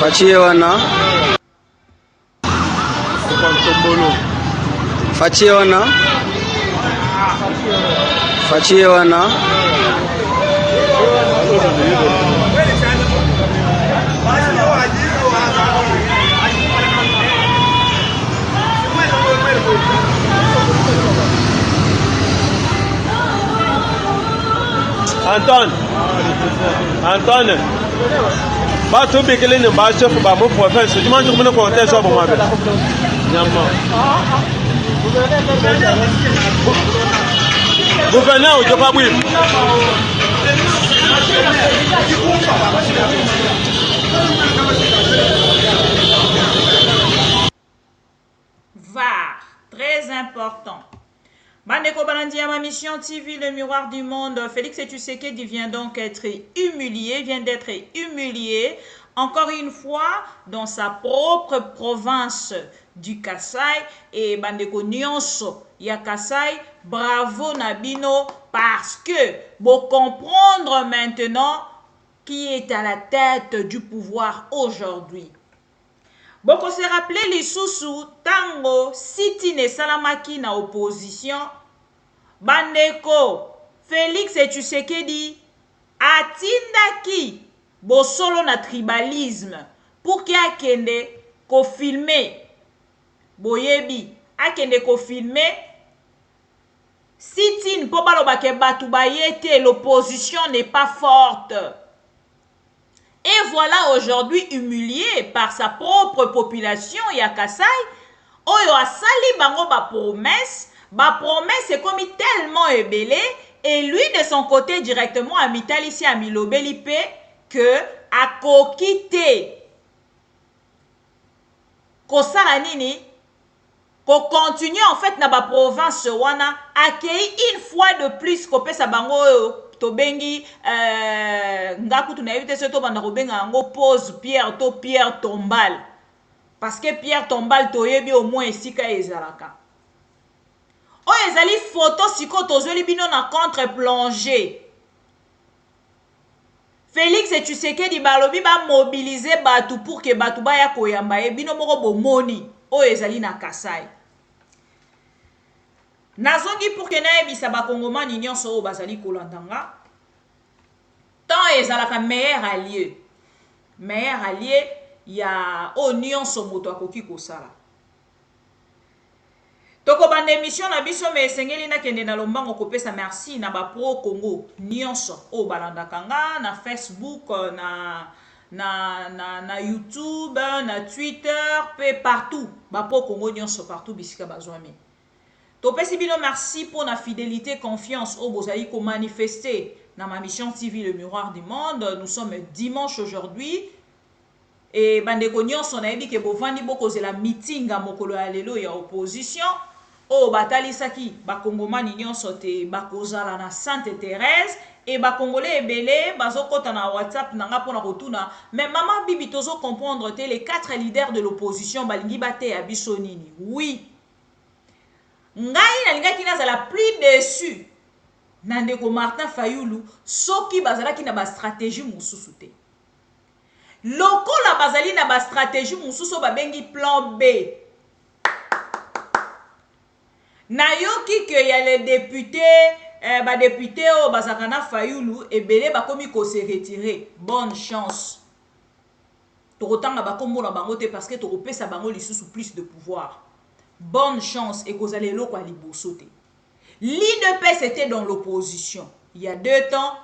Fachie wana. Fachie wana. Fachie wana. Antoine. Ba to be killing ba chef ba mo professeur. Tu manges comme ko te so ba ma be. Nyama. Gouverneur je pas oui. VAR, très important. Bandeko Balandi à ma mission TV, le miroir du monde. Félix Tshisekedi vient donc être humilié, encore une fois dans sa propre province du Kasaï. Et Bandeko Nyonso, ya Kasaï, bravo Nabino, parce que vous comprendre maintenant qui est à la tête du pouvoir aujourd'hui. Boko se rappelé les sous tango sitine salamaki na opposition bandeko Félix Tshisekedi atindaki bosolo na tribalisme pour ki akende ko filmer boyebi akende ko filmer sitine po baloba ke batu bayete l'opposition n'est pas forte. Et voilà aujourd'hui humilié par sa propre population ya Kasai. Oyo asali bango ba promesse est comme tellement ébélé et lui de son côté directement a mitali ici a milobeli que a kokite ko sala nini ko continue en fait na ba province wana accueilli une fois de plus ko pesa bango tobengi ngaku tunaevite se to banda kobenga yango pose Pierre Tombal parce que Pierre Tombal toyebi au moins esika ezalaka oyo ezali photo siko tozweli bino na contre-plongée. Félix Tshisekedi balobi ba mobiliser batu pour que batu baya koyamba ye bino moko bomoni oyo ezali na Kasai. Nazongi pour que nayebisa bakongomani nyonso oyo bazali kolandanga tant ezalaka meilleur allié ya o nyonso moto akoki kosala. Toko bande émission na biso me esengeli na kende na lombango kopesa merci na ba pro Congo nyonso o balandaka nga na Facebook na YouTube na Twitter pe partout ba pro Congo nyonso partout bisika bazwami. Topesi bino merci pour la fidélité, confiance au bozali ko manifester dans ma mission TV Le Miroir du Monde. Nous sommes dimanche aujourd'hui et bandeko nyonso na yebi ke bovandi boko zela meeting a mokolo ya lelo ya opposition o batalisaki bakongomani nyonso te bakozala na Sainte Thérèse et bakongolais ebele bazokota na WhatsApp nanga pona kotuna mais maman bibi tozo comprendre te les 4 leaders de l'opposition balingi bate ya biso nini. Oui. Ngai nalingaki nazala plus déçu nandeko Martin Fayulu soki bazalaki na ba stratégie mususu te. Lokola bazali na ba stratégie mususu babengi plan B. Nayoki que y a les députés député o bazakana Fayulu ebele bakomi ko se retirer. Bonne chance. Tokotanga bakombo na bango te parce que tokopesa bango lisusu plus de pouvoir. Bonne chance et que vous allez l'eau quoi libosote. L'IDPS était dans l'opposition. Il y a 2 temps,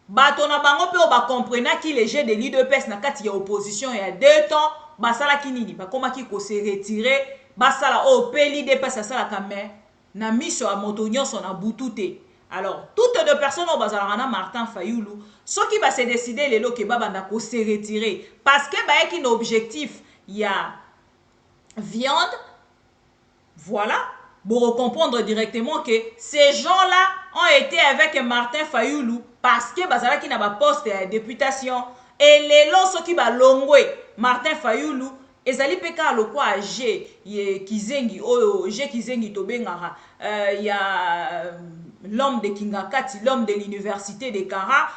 batona bango pe ba comprena qui les jeux de l'IDPS na kati ya opposition il y a 2 temps, basala kinini ba koma ki ko se retirer, basala o pe l'IDPS sala kamé na miso a motonyo son na butute. Alors, toutes deux personnes au bazarana Martin Fayulu, ceux qui va se décider les lots que baba na ko se retirer parce que ba y a un objectif, il y a viande. Voilà, pour comprendre directement que ces gens-là ont été avec Martin Fayulu parce que bazala qui n'a pas poste de députation et les lots ceux qui va longwe Martin Fayulu ezali peka lokwa G kizengi oyo G kizengi tobengara il y a l'homme de Kingakati, l'homme de l'université de Kara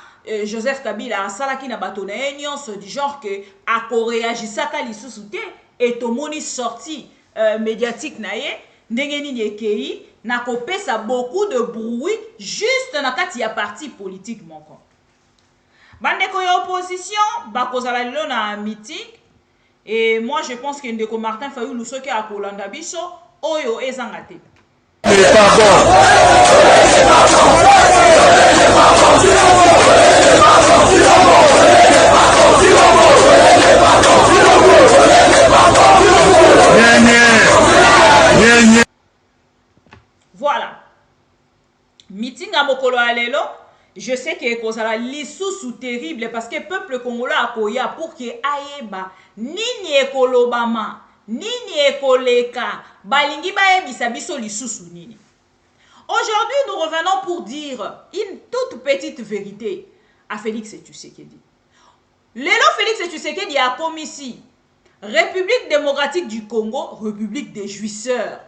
Joseph Kabila asalaki na bato na ye nyonso du genre que akoreagisaka lisusu te et tomoni sorti médiatique na ye ndenge nini ekei na kopesa beaucoup de bruit juste na kati ya parti politique moko. Bandeko ya opposition bakozala lelo na meeting et moi je pense que ndeko Martin Fayulu soki akolanda biso oyo ezanga te. Voilà. Meeting à mokolo alelo, je sais que kozala lisusu terrible parce que peuple congolais akoya pour que ayeba nini ekolobama, nini ekoleka, balingi bayebisa biso lisusu nini. Aujourd'hui, nous revenons pour dire une toute petite vérité à Félix Tshisekedi. Lelo Félix Tshisekedi a commis ici République démocratique du Congo, République des jouisseurs.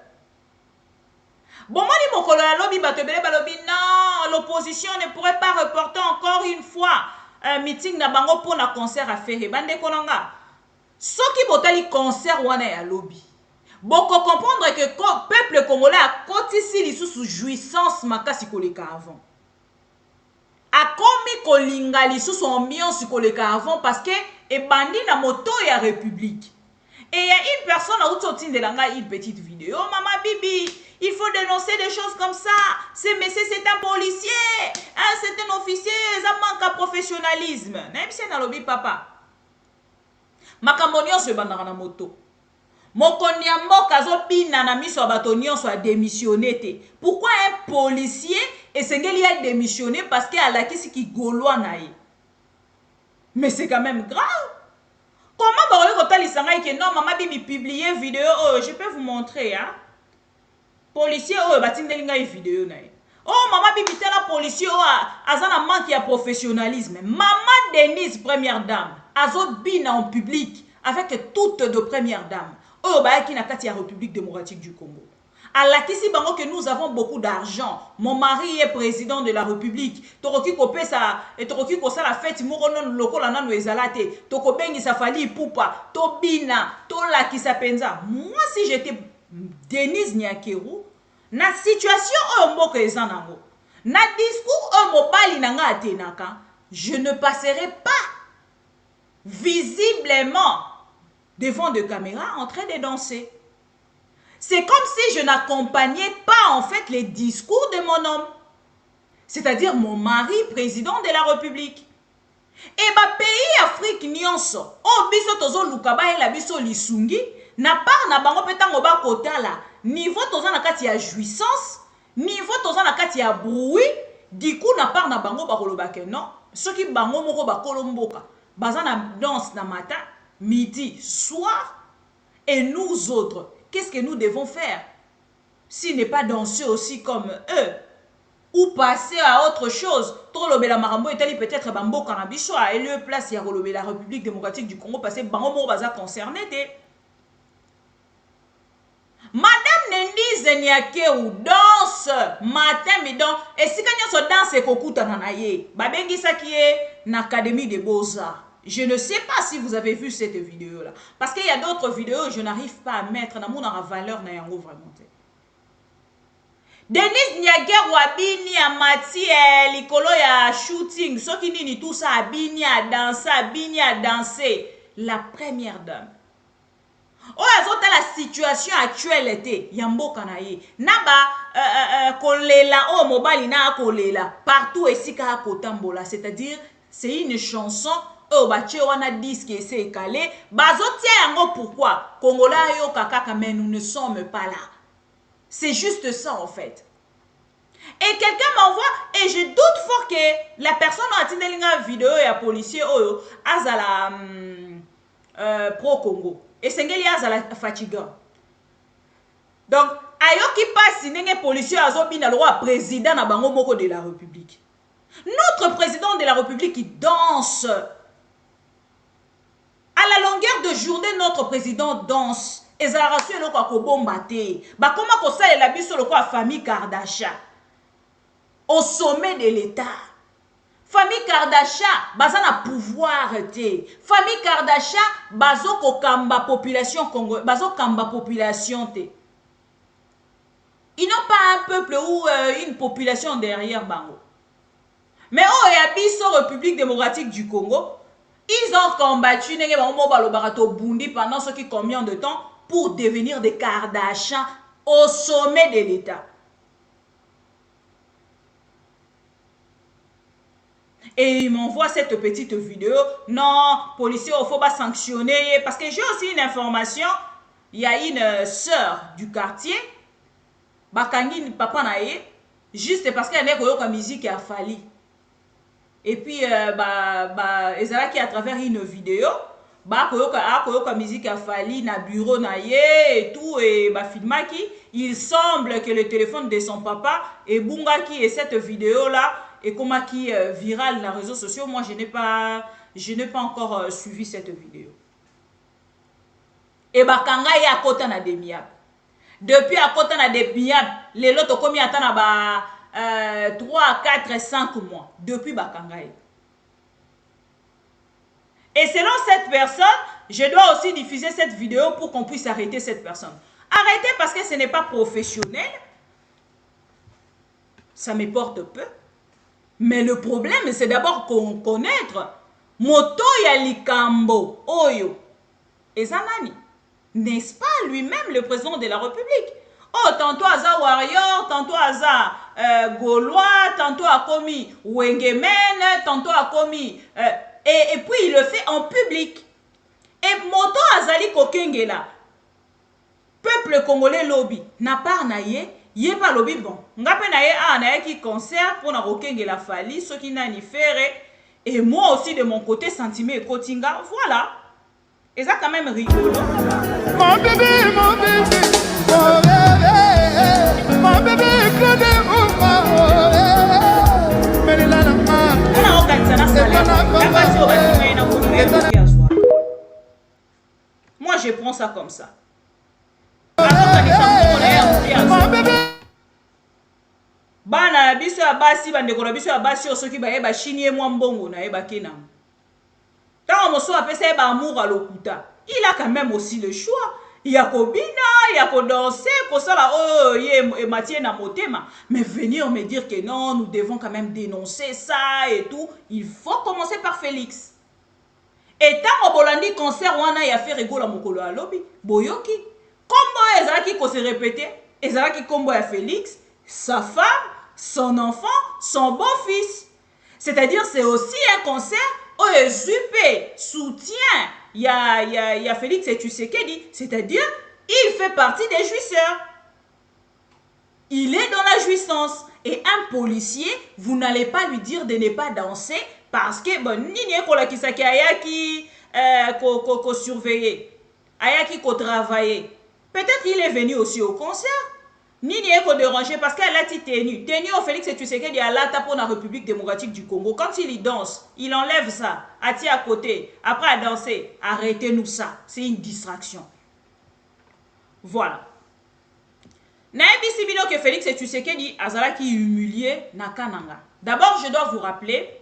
Bon, moi, dis mokolo ya lobi batebele balobi non, l'opposition ne pourrait pas reporter encore une fois un meeting na bango pour na concert à faire. Bande konanga. Soki botali concert wana ya lobi. Boko comprendre que le peuple congolais a kotisi lisusu jouissance makasi koleka avant. A komi kolinga lisusu ambiance koleka avant parce que e bandi na moto ya république. Et il y a une personne à outsoti de langa une petite vidéo. Oh, maman Bibi, il faut dénoncer des choses comme ça. Ce monsieur, c'est un policier. Hein, c'est un officier. Ça manque à professionnalisme. Même si on a lobby papa. Makamonion se bandara na moto. Mokonyambo kazo bina na miso abatonion soit démissionné te. Pourquoi un policier et sengeli a démissionné parce qu'il a la kisi qui gaulois naïe. Mais c'est quand même grave. Comment vous avez dit que non, maman Bibi publié vidéo, oh, je peux vous montrer, hein? Policier, oh, batindelinga une vidéo, naïe. Oh, maman Bibi, t'es la policier, oh, azana manque ya professionnalisme. Maman Denise, première dame, azo bina en public, avec toutes de première dame. Oh, bah, qui n'a qu'à la République démocratique du Congo. Alors, ici, que nous avons beaucoup d'argent. Mon mari est président de la République. Toroki kopé ça, et toroki ko ça la fête, mouronon loko la nano ezalate. Toko bengi sa fali poupa, to bina, to la ki sa penza. Moi, si j'étais Denise Nyakeru, na situation mboka ezanango, na discours mobali nanga atenaka, je ne passerai pas visiblement devant de caméras en train de danser. C'est comme si je n'accompagnais pas en fait les discours de mon homme. C'est-à-dire mon mari, président de la République. Et bah pays Afrique nyonso, oh biso tozo lukaba et la biso lisungi, na part na bango petango ba kota la, niveau tozo na kati ya jouissance, niveau tozo na kati ya bruit, du coup na part na bango ba kolobake non, ceux qui bango moko ba kolomboka, baza na danse na matin, midi, soir, et nous autres, qu'est-ce que nous devons faire? S'il n'est pas danser aussi comme eux, ou passer à autre chose. Trop lobela marambo etali peut-être bambo cannabis et le place ya la République démocratique du Congo parce que bango mo baza concerné de. Madame Denise Nyakeru danse matin midon et si kanyo so danse kokuta na ye babengi saki na Académie des Beaux-Arts. Je ne sais pas si vous avez vu cette vidéo là parce qu'il y a d'autres vidéos je n'arrive pas à mettre na mon valeur na yango vraiment. Denise Nyakeru abini a mati likolo ya shooting soki nini tout ça abini a danser la première dame. Oh azota la situation actuelle était yamboka na ye naba kolela oh mobali na kolela partout esika kotambola c'est-à-dire c'est une chanson oh bache wana disque ese calé bazotia yango pourquoi Congolais yo kakaka mais nous ne sommes pas là. C'est juste ça en fait. Et quelqu'un m'envoie et je doute fort que la personne a tiré une vidéo et un policier azala pro Congo et sengeli azala fatigant. Donc ayo qui passe n'enge policier azobina le roi président na bango moko de la République. Notre président de la République qui danse à la longueur de journée notre président danse. Ezarasu eloko akobomba te. Ba koma ko sa la biso loko a famille Kardashian. Au sommet de l'État. Famille Kardashian, baza na pouvoir te. Famille Kardashian, bazo ko kamba population congolaise, bazo kamba population te. Ils n'ont pas un peuple ou une population derrière bango. Mais oh, et Abisso, République démocratique du Congo, ils ont combattu pendant ce qui combien de temps pour devenir des Kardashians au sommet de l'État. Et ils m'envoient cette petite vidéo. Non, policiers, il faut pas sanctionner. Parce que j'ai aussi une information. Il y a une sœur du quartier. Bakangi papa nae. Juste parce qu'elle est la musique a fallu. Et puis, ezala qui à travers une vidéo. Koyoka musique a fallu na bureau nae et tout. Et filmaki. Il semble que le téléphone de son papa et Bungaki et cette vidéo là. Et comment qui viral dans les réseaux sociaux, moi je n'ai pas encore suivi cette vidéo. Et bakanga ya kota na demiab. Depuis à kota na demiab, les lots ont commis à 3, 4, 5 mois. Depuis bakanga. Et selon cette personne, je dois aussi diffuser cette vidéo pour qu'on puisse arrêter cette personne. Arrêter parce que ce n'est pas professionnel. Ça me porte peu. Mais le problème, c'est d'abord qu'on connaître moto ya likambo oyo ezanani. N'est-ce pas lui-même le président de la République? Oh, tantôt aza warrior, tantôt aza gaulois, tantôt a commis wengemen, tantôt a commis et puis il le fait en public. Et moto azali kokengela. Peuple congolais lobby n'a pas naie. Yé pas lobby bon. Ngape na ye na ye qui concert pour na rokenge la fali ce qui n'a ni faire et moi aussi de mon côté sentiment et kotinga voilà. Et ça quand même rigolo. Mon bébé, mon bébé, mon bébé, moi je prends ça comme ça. Bana biso ya basi bandeko na biso ya basi osoki bayeba chini ye mwa mbongo na yeba kena. Tant moso apesa ba amour à lokuta. Il a quand même aussi le choix. Il y a kobina, il y a kodanser, ko sala oh ye matie na motema, mais venir me dire que non, nous devons quand même dénoncer ça et tout, il faut commencer par Félix. Et tant obolandi concert wana ya fait rigola mokolo à lobby, boyoki. Combo ezaki ko se répéter, ezaki combo ya Félix, sa femme, son enfant, son beau-fils. C'est-à-dire c'est aussi un concert où Zupé soutient il y a Félix et Tshisekedi, c'est-à-dire il fait partie des jouisseurs. Il est dans la jouissance. Et un policier, vous n'allez pas lui dire de ne pas danser parce que bon, nini ko la kisaki ayaki ko surveiller, ayaki ko travailler. Peut-être il est venu aussi au concert. Nini est dérangé parce qu'elle a été tenue. Tenue au Félix et Tshisekedi à la pour la République démocratique du Congo. Quand il y danse, il enlève ça, attire à côté, après à danser. Arrêtez-nous ça. C'est une distraction. Voilà. Naebi Sibino que Félix et Tshisekedi azala qui humilié na kananga. D'abord, je dois vous rappeler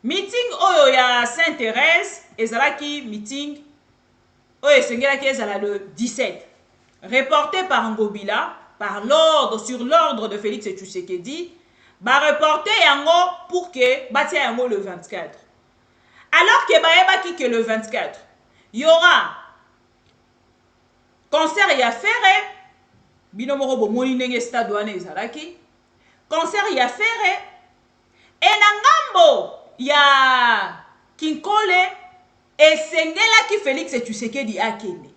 meeting oyo ya Sainte-Thérèse ezala qui meeting oyo sengela qui ezala le 17. Reporté par Ngobila. Par l'ordre, sur l'ordre de Félix et Tshisekedi, va reporter yango pour que batia yango le 24. Alors que baeba qui que le 24, il y aura concert ya ferre, binomoro bomoni ndenge stade wana ezalaki, concert ya ferre, et nangambo ya Kinkole et sengela qui Félix et Tshisekedi akende.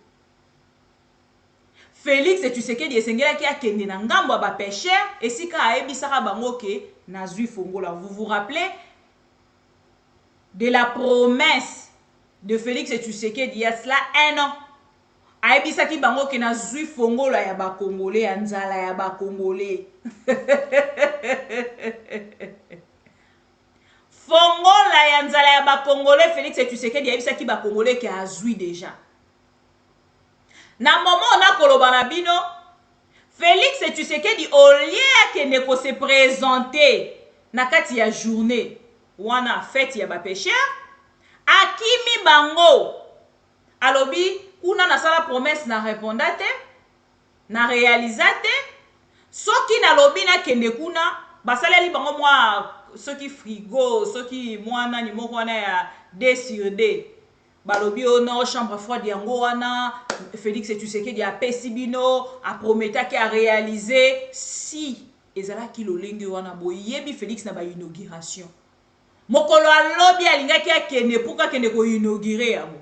Félix et Tshisekedi esengela ki akende na ngambo ba pêcheur et sika aebisaka bango ke nazui fongola. Vous vous rappelez de la promesse de Félix et Tshisekedi il y a cela 1 an. Aebisaki bango ke nazui fongola ya ba Congolais ya nzala ya ba Congolais. Fongola ya nzala ya ba Congolais Félix et Tshisekedi aebisaki ba Congolais ke azui déjà. Na moment on a kolobana bino Félix et Tshisekedi au lieu que ne se présenter na kati ya journée wana fête ya ba pécheur akimi bango alobi kuna na sala promesse na répondre te na réalisa te soki na lobi na kende kuna basaleli bango mwa soki frigo soki mwana ni moko wana ya D sur D balobi ono chambre froide yango wana Félix Tshisekedi apesi bino a prometaki a réaliser si ezalaki lolenge wana boyebi Félix na ba inauguration mokolo alobi alingaki akende pour akende ko inaugurer yango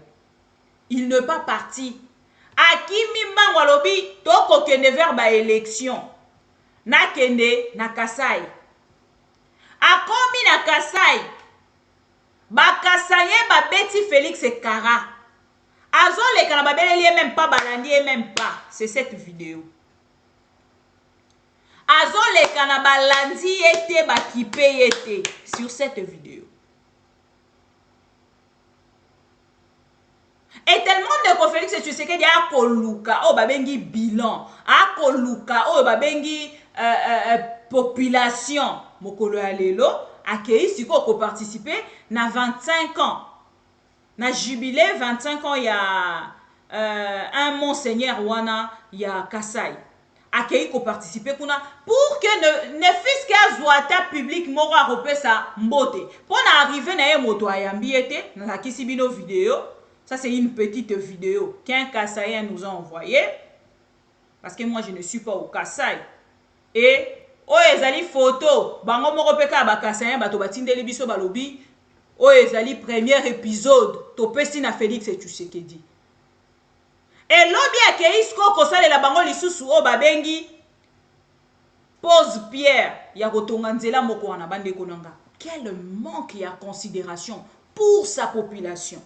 il n'est pas parti akimi mbango alobi toko kende vers ba élection na kende na Kasai akomi na Kasai bakasaye babeti Félix Ekara azoleka na babeleli même pas balandi même pas c'est cette vidéo azoleka na balandi ete bakipe ete sur cette vidéo et tellement de Félix Tshisekedi a koluka o babengi bilan a koluka o babengi population mokolo ya lelo akei siko ko participer na 25 ans na jubilé 25 ans ya un monseigneur wana ya Kasai akei ko participer kuna pour que ne fils que zwata public moko akopesa mbote pour na arriver na ye moto ayambi ete na kisi bino vidéo. Ça, c'est une petite vidéo qu'un Kassaïen nous a envoyé. Parce que moi, je ne suis pas au Kassai. Et, oh, ezali photo. Bango moko peka ba Kassaïen, bato batindeli biso balobi. Oh, ezali premier épisode. Topesi na Félix Tshisekedi. Et lobi akeisko kosale la bango lisusu o babengi. Pose pierre. Ya kotonga nzela moko wana bande konanga. Quel manque ya considération pour sa population.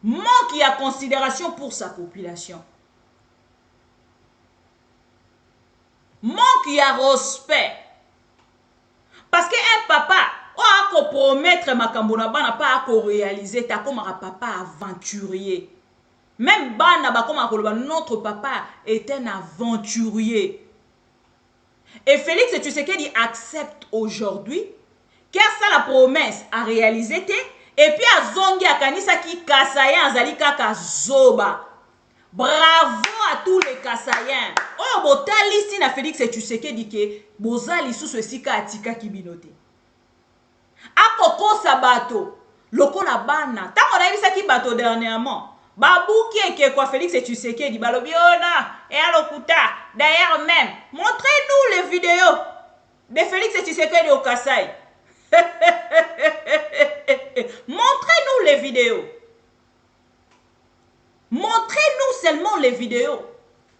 Manque à considération pour sa population. Manque à respect. Parce que un papa, on a promettre makambo na bana pas à réaliser ta comme un papa aventurier. Même bana ba comme notre papa est un aventurier. Et Félix Tshisekedi accepte aujourd'hui car ça la promesse à réaliser et puis azongi akanisa ki Kassaïen azali kaka zoba. Bravo à tous les Kassaïens. Oh botali si na Félix Tshisekedi ke bozali sous esika atika kibinote. Akoko sabato lokola bana. Tango na bisa ki bato dernièrement. Babuki eke kwa Félix Tshisekedi balobi ona et alokuta. D'ailleurs même, montrez-nous les vidéos de Félix Tshisekedi au Kasai. Montrez-nous les vidéos. Montrez-nous seulement les vidéos.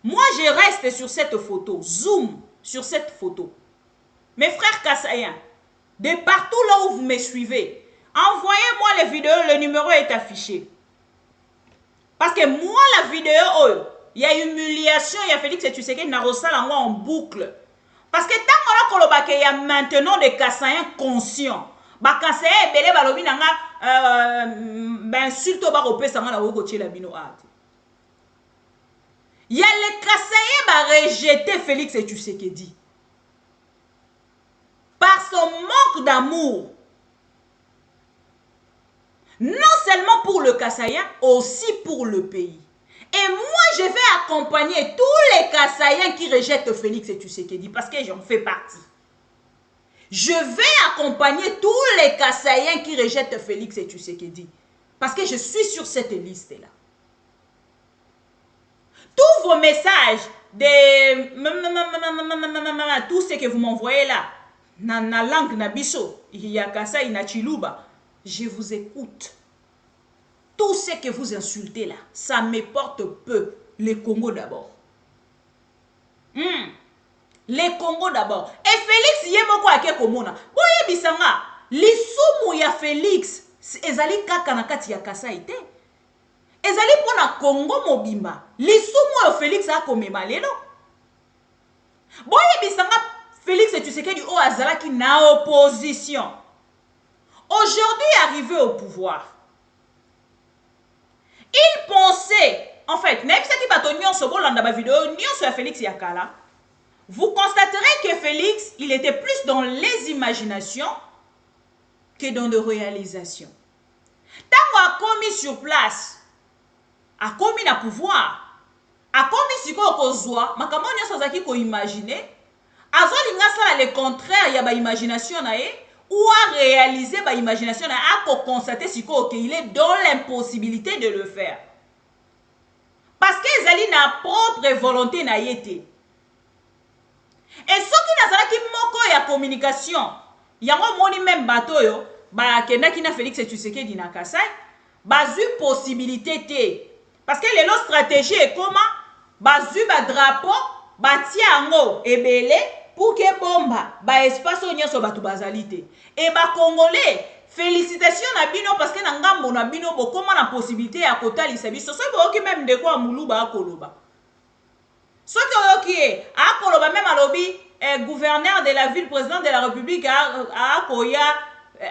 Moi, je reste sur cette photo. Zoom sur cette photo. Mes frères Kassaïens, de partout là où vous me suivez, envoyez-moi les vidéos. Le numéro est affiché. Parce que moi, la vidéo, il y a humiliation. Il y a Félix Tshisekedi n'a pas en boucle. Parce que tant qu'on a maintenant des Kassaïens conscients. Ba Kassaïens belé balobi nanga ben surtout ba kopesa nga na woko tshela bino ate. Il y a les Kassaïens ba rejeter Félix Tshisekedi par son manque d'amour. Non seulement pour le Kassaïen, aussi pour le pays. Et moi, je vais accompagner tous les Kassaïens qui rejettent Félix Tshisekedi parce que j'en fais partie. Je vais accompagner tous les Kassaïens qui rejettent Félix Tshisekedi parce que je suis sur cette liste-là. Tous vos messages, tout ce que vous m'envoyez là, na langue na biso, il y a Kassaï na Chiluba, je vous écoute. Tout ce que vous insultez là, ça me porte peu. Les Congo d'abord. Les Congo d'abord. Et Félix yemoko ake komona. Boye bisanga, lisumu ya Félix, ezali kaka na kati ya Kasai te. Ezali pona Congo mobimba. Lisumu ya Félix akomema lelo. Boye bisanga, Félix Tshisekedi o azalaki na opposition. Aujourd'hui arrivé au pouvoir. Il pensait, en fait, vous constaterez que Félix, il était plus dans les imaginations que dans de réalisation. Tant a commis sur place, a commis na pouvoir, a commis si ko kozwa, makambo nyonso azaki ko imaginer, azolinga sala le contraire ya ba imagination na ye, ou à réaliser ba imagination na ye, a ko constater si ko qu'il est dans l'impossibilité de le faire. Parce que ezali na propre volonté na ye te. Et soki nazalaki moko ya communication, yango moni même bato yo, ba kendaki na Félix Tshisekedi na Kasai, bazu possibilité te. Parce que lelo stratégie est comment? Bazu ba drapeau, ba tiango ebele pour que bomba, ba espace nyonso batu bazali te. Et ba congolais, félicitations na bino parce que na ngambo na bino bokoma na possibilité ya kotalisa biso. So boki même de quoi muluba akoloba. Soki oyoki akoloba même alobi gouverneur de la ville, président de la République a akoya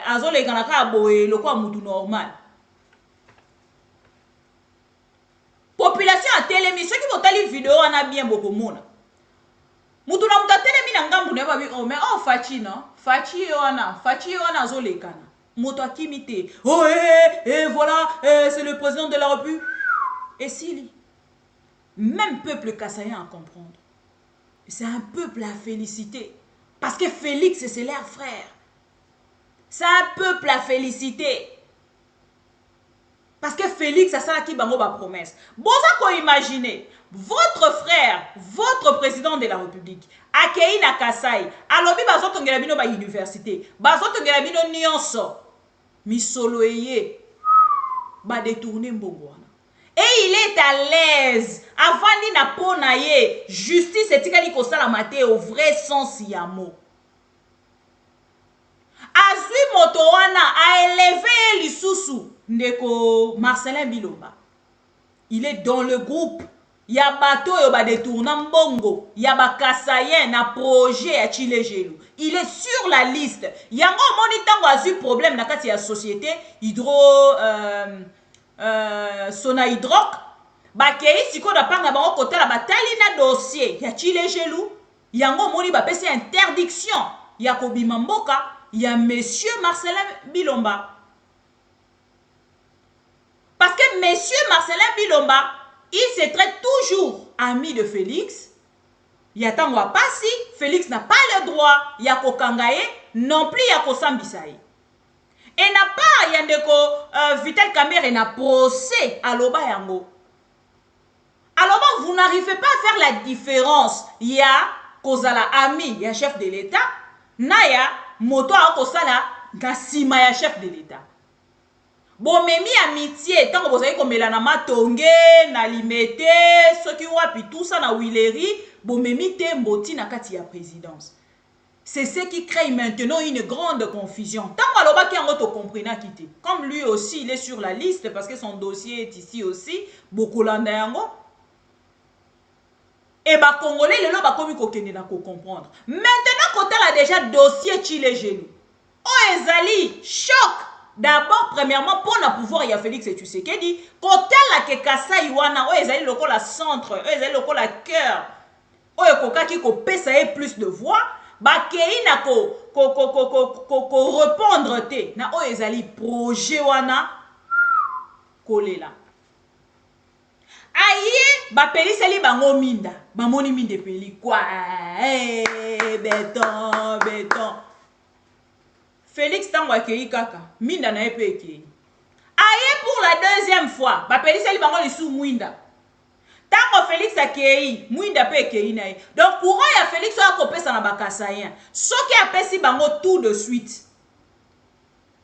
azole kanaka boye lokwa mutu normal. Population a télémi, ceux qui vont tali vidéo on a bien beaucoup mona. Mutu na muta télémi na ngambu ne ba bi oh mais oh fachi non, fachi wana azole kana. Mutu akimite. Oh voilà, c'est le président de la République. Et s'il même peuple kassaïen à comprendre. C'est un peuple à féliciter. Parce que Félix, c'est leur frère. C'est un peuple à féliciter. Parce que Félix, c'est ça qui bango ba promesse. Bon, ça qu'on imagine, votre frère, votre président de la République, Akei na Kasai, alobi bazoto ngelabino ba université, bazoto ngelabino nyonso, misolo eye, ba détourner mbongo. Et il est à l'aise. Avant ni na pona ye, justice etikali ko sala mate au vrai sens ya mot. Azui moto wana a élevé lisusu ndeko Marcelin Bilomba. Il est dans le groupe. Ya bato yo ba détourna mbongo, ya ba kasayen na projet ya Chilejelu. Il est sur la liste. Yango moni tango azui problème na kati ya société Sonaïdroc, bakei siko da panga bango côté la bataille na dossier ya Chilejelu, yango moni ba pesi interdiction ya kobima mboka ya monsieur Marcelin Bilomba. Parce que monsieur Marcelin Bilomba, il se traite toujours ami de Félix. Ya tango pasi, Félix n'a pas le droit ya kokangaye, non plus ya kosambisaye. Et n'a pas yandeko Vital Kamerhe na procès à Loba yango. Alors vous n'arrivez pas à faire la différence. Ya kozala ami ya chef de l'État, na ya moto a kosala na sima ya chef de l'État. Bon memi amitié tant que vous avez comme na matonge na limete ce qui wapi tout ça na Willery, bon memi te mboti na kati ya présidence. C'est ce qui crée maintenant une grande confusion. Tant que qui en comprenez quitter. Comme lui aussi, il est sur la liste parce que son dossier est ici aussi. Beaucoup l'andango. Et bah Congolais, le lot comme il n'a qu'à comprendre. Maintenant, quand elle a déjà dossier Chilejelu. Oh Ezali, choc. D'abord, premièrement, pour le pouvoir, il y a Félix Tshisekedi. Quand elle a que Kassa Iwana, oh Ezali loko la centre, oh Ezali loko la cœur. Oh Ekoka qui pèse plus de voix. Bakei na ko répondre te na o ezali projet wana kolela aye ba peliseli bango minda bamoni minde peli quoi béton Félix tango akei kaka minda na epeke aye pour la deuxième fois ba peliseli bango lisu mwinda. Tango Félix a kei, mouinda pe kei na ye. Donc courant ya Félix a kopé sa na bakasayen. Soki a pesi bango tout de suite.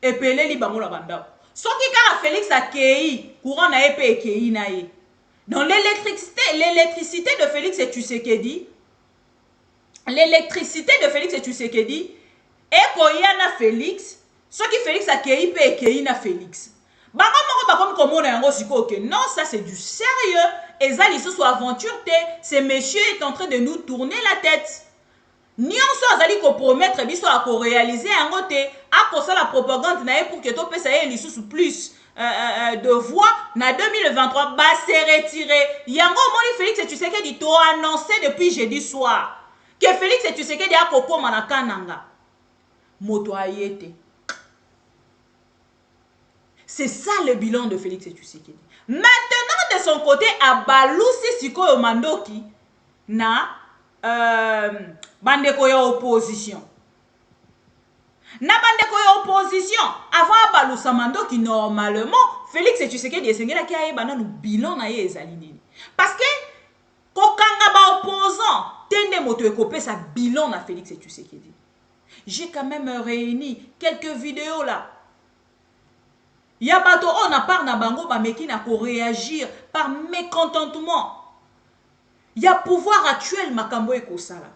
Et pelé li bango la banda. Soki ka Félix a kei, courant na ye pe kei na ye. Dans l'électricité de Félix et Tshisekedi, et koya na Félix, soki Félix a kei pe kei na Félix. Bango moko ba comme komona yango siko que non, ça c'est du sérieux. Ezali sous aventure te, ce monsieur est en train de nous tourner la tête. Nyonso azali ko promettre biso a ko réaliser yango te, a ko la propagande na pour que to pesa ye lisusu plus de voix na 2023 ba se retirer. Yango moni Félix Tshisekedi to annoncé depuis jeudi soir que Félix Tshisekedi a ko koma na kananga. Moto ayete. C'est ça le bilan de Félix Tshisekedi. Maintenant, de son côté, Abalousi Sikoyo Mandoki na bandeko ya opposition. Na bandeko ya opposition, avant Abalousa Mandoki, normalement, Félix Tshisekedi esengela ki aye bananu bilan na ye ezali nini. Parce que kokanga ba opposant, tende moto ekopé sa bilan na Félix Tshisekedi. J'ai quand même réuni quelques vidéos là. Yabato on a part na bango ba meki na ko réagir par mécontentement. Il y a pouvoir actuel makambo eko sala.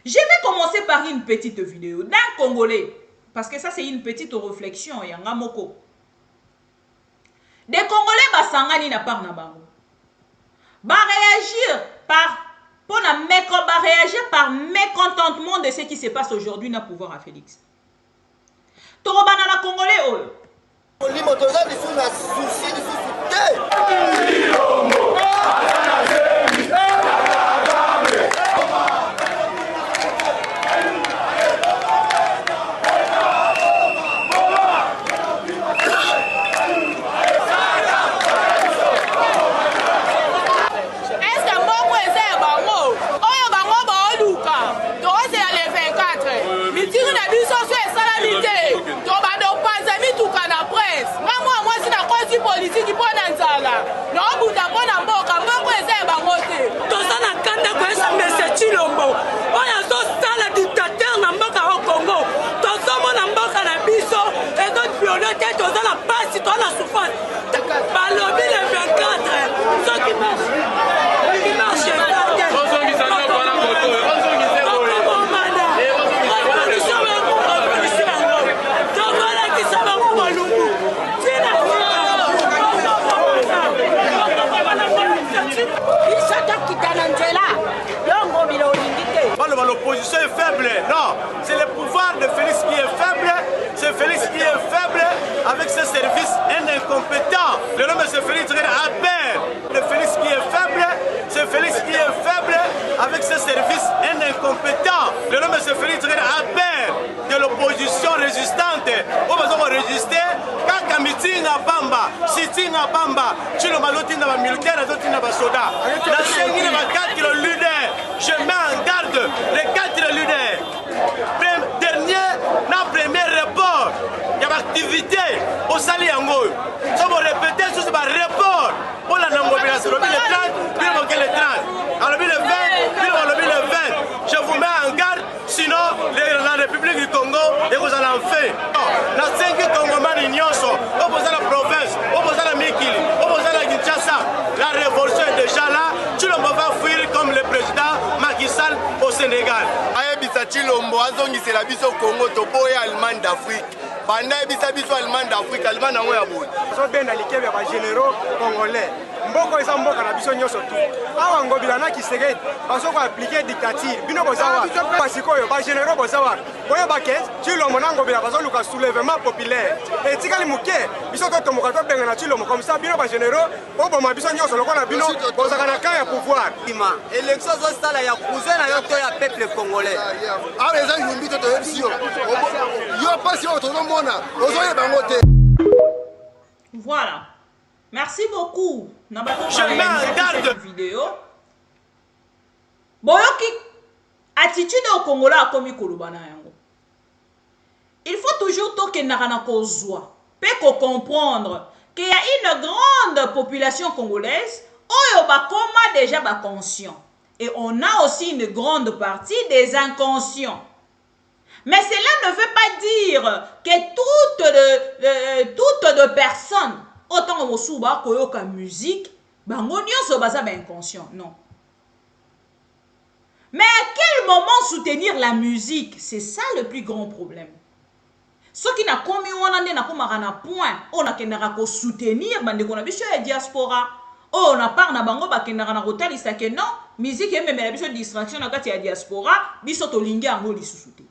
Je vais commencer par une petite vidéo d'un Congolais parce que ça c'est une petite réflexion yanga moko. Des Congolais basangani na part na bango. Ba réagir par mécontentement de ce qui se passe aujourd'hui na pouvoir à Félix. Torobana na Congolais oyo. politique pour Nanzala. Non, vous t'avez un bon camp, vous êtes un bon côté. Tout ça n'a qu'un de mais c'est Chilombo. On a tout ça, la dictateur n'a pas au Congo. Tout ça, mon ambac à la biso, et d'autres priorités, tout ça, la passe, c'est toi la souffrance. Par le 2024, ce qui marche. Qui marche, l'opposition est faible. Non, c'est le pouvoir de Félix qui est faible. C'est Félix qui est faible avec ses services incompétents. Le nom de ce Félix est à peine. Le Félix qui est faible, c'est Félix qui est faible avec ses services incompétents. Le nom de ce Félix est à peine de l'opposition résistante. On va résister. Quand meeting à Bamba, sitting à Bamba, tu le malotin dans les militaires, les autres dans les soldats. La scène de la carte de l'UDR, je mets en garde les 4 leaders. Dernier, la première report, il y a l'activité au Saliango. Si vous répétez, c'est un report pour la mobilisation. Le 30, puis le 30. Alors le 20, puis le 20. Je vous mets en garde, sinon la République du Congo, et vous allez en faire. La 5 Congomans Nyonso, opposé à la province, opposé à la Mikili, opposé à la Kinshasa. La révolution est déjà là. Tu ne peux pas fuir comme le président Macky Sall au Sénégal. Chilombo azongisi la biso Congo toboya Allemagne d'Afrique. Banda ebisa biso Allemagne d'Afrique, Allemagne nango ya boye. So benda likebe ba généraux congolais. Mboko eza mboka na biso nyonso tu. Awa ngobila na Kisegedi baso ko appliquer dictature. Bino bozawa. Basikoyo ba généraux bozawa. Boye ba kes Chilombo na ngobila baso luka soulèvement populaire. Et tikali muke biso to tomoka to benga na Chilombo comme ça bino ba généraux oboma biso nyonso lokona bino bozaka na camp ya pouvoir. Élection zo sala ya cousin na yo to ya peuple congolais. Ah les gens yumbi to yebisi yo. Yo pasi yo to mona. Ozoye bango te. Voilà. Merci beaucoup. Je mets en garde vidéo. Boyoki attitude au Congolais a komi kolubana yango. Il faut toujours toke nakana kozwa. Pe ko comprendre qu'il y a une grande population congolaise oyo bakoma déjà ba conscient. Et on a aussi une grande partie des inconscients. Mais cela ne veut pas dire que toutes de personnes, autant au souba koyoka musique, bango nyonso baza ba inconscient, non. Mais à quel moment soutenir la musique? C'est ça le plus grand problème. Ce qui n'a commis wana nde na komaka na point, on a kendaka ko soutenir bande kona biso ya diaspora. Oh, on a part na bango bakendaka na kotalisa ke non, musique ememela biso distraction na kati ya diaspora, biso tolingi yango lisusu te.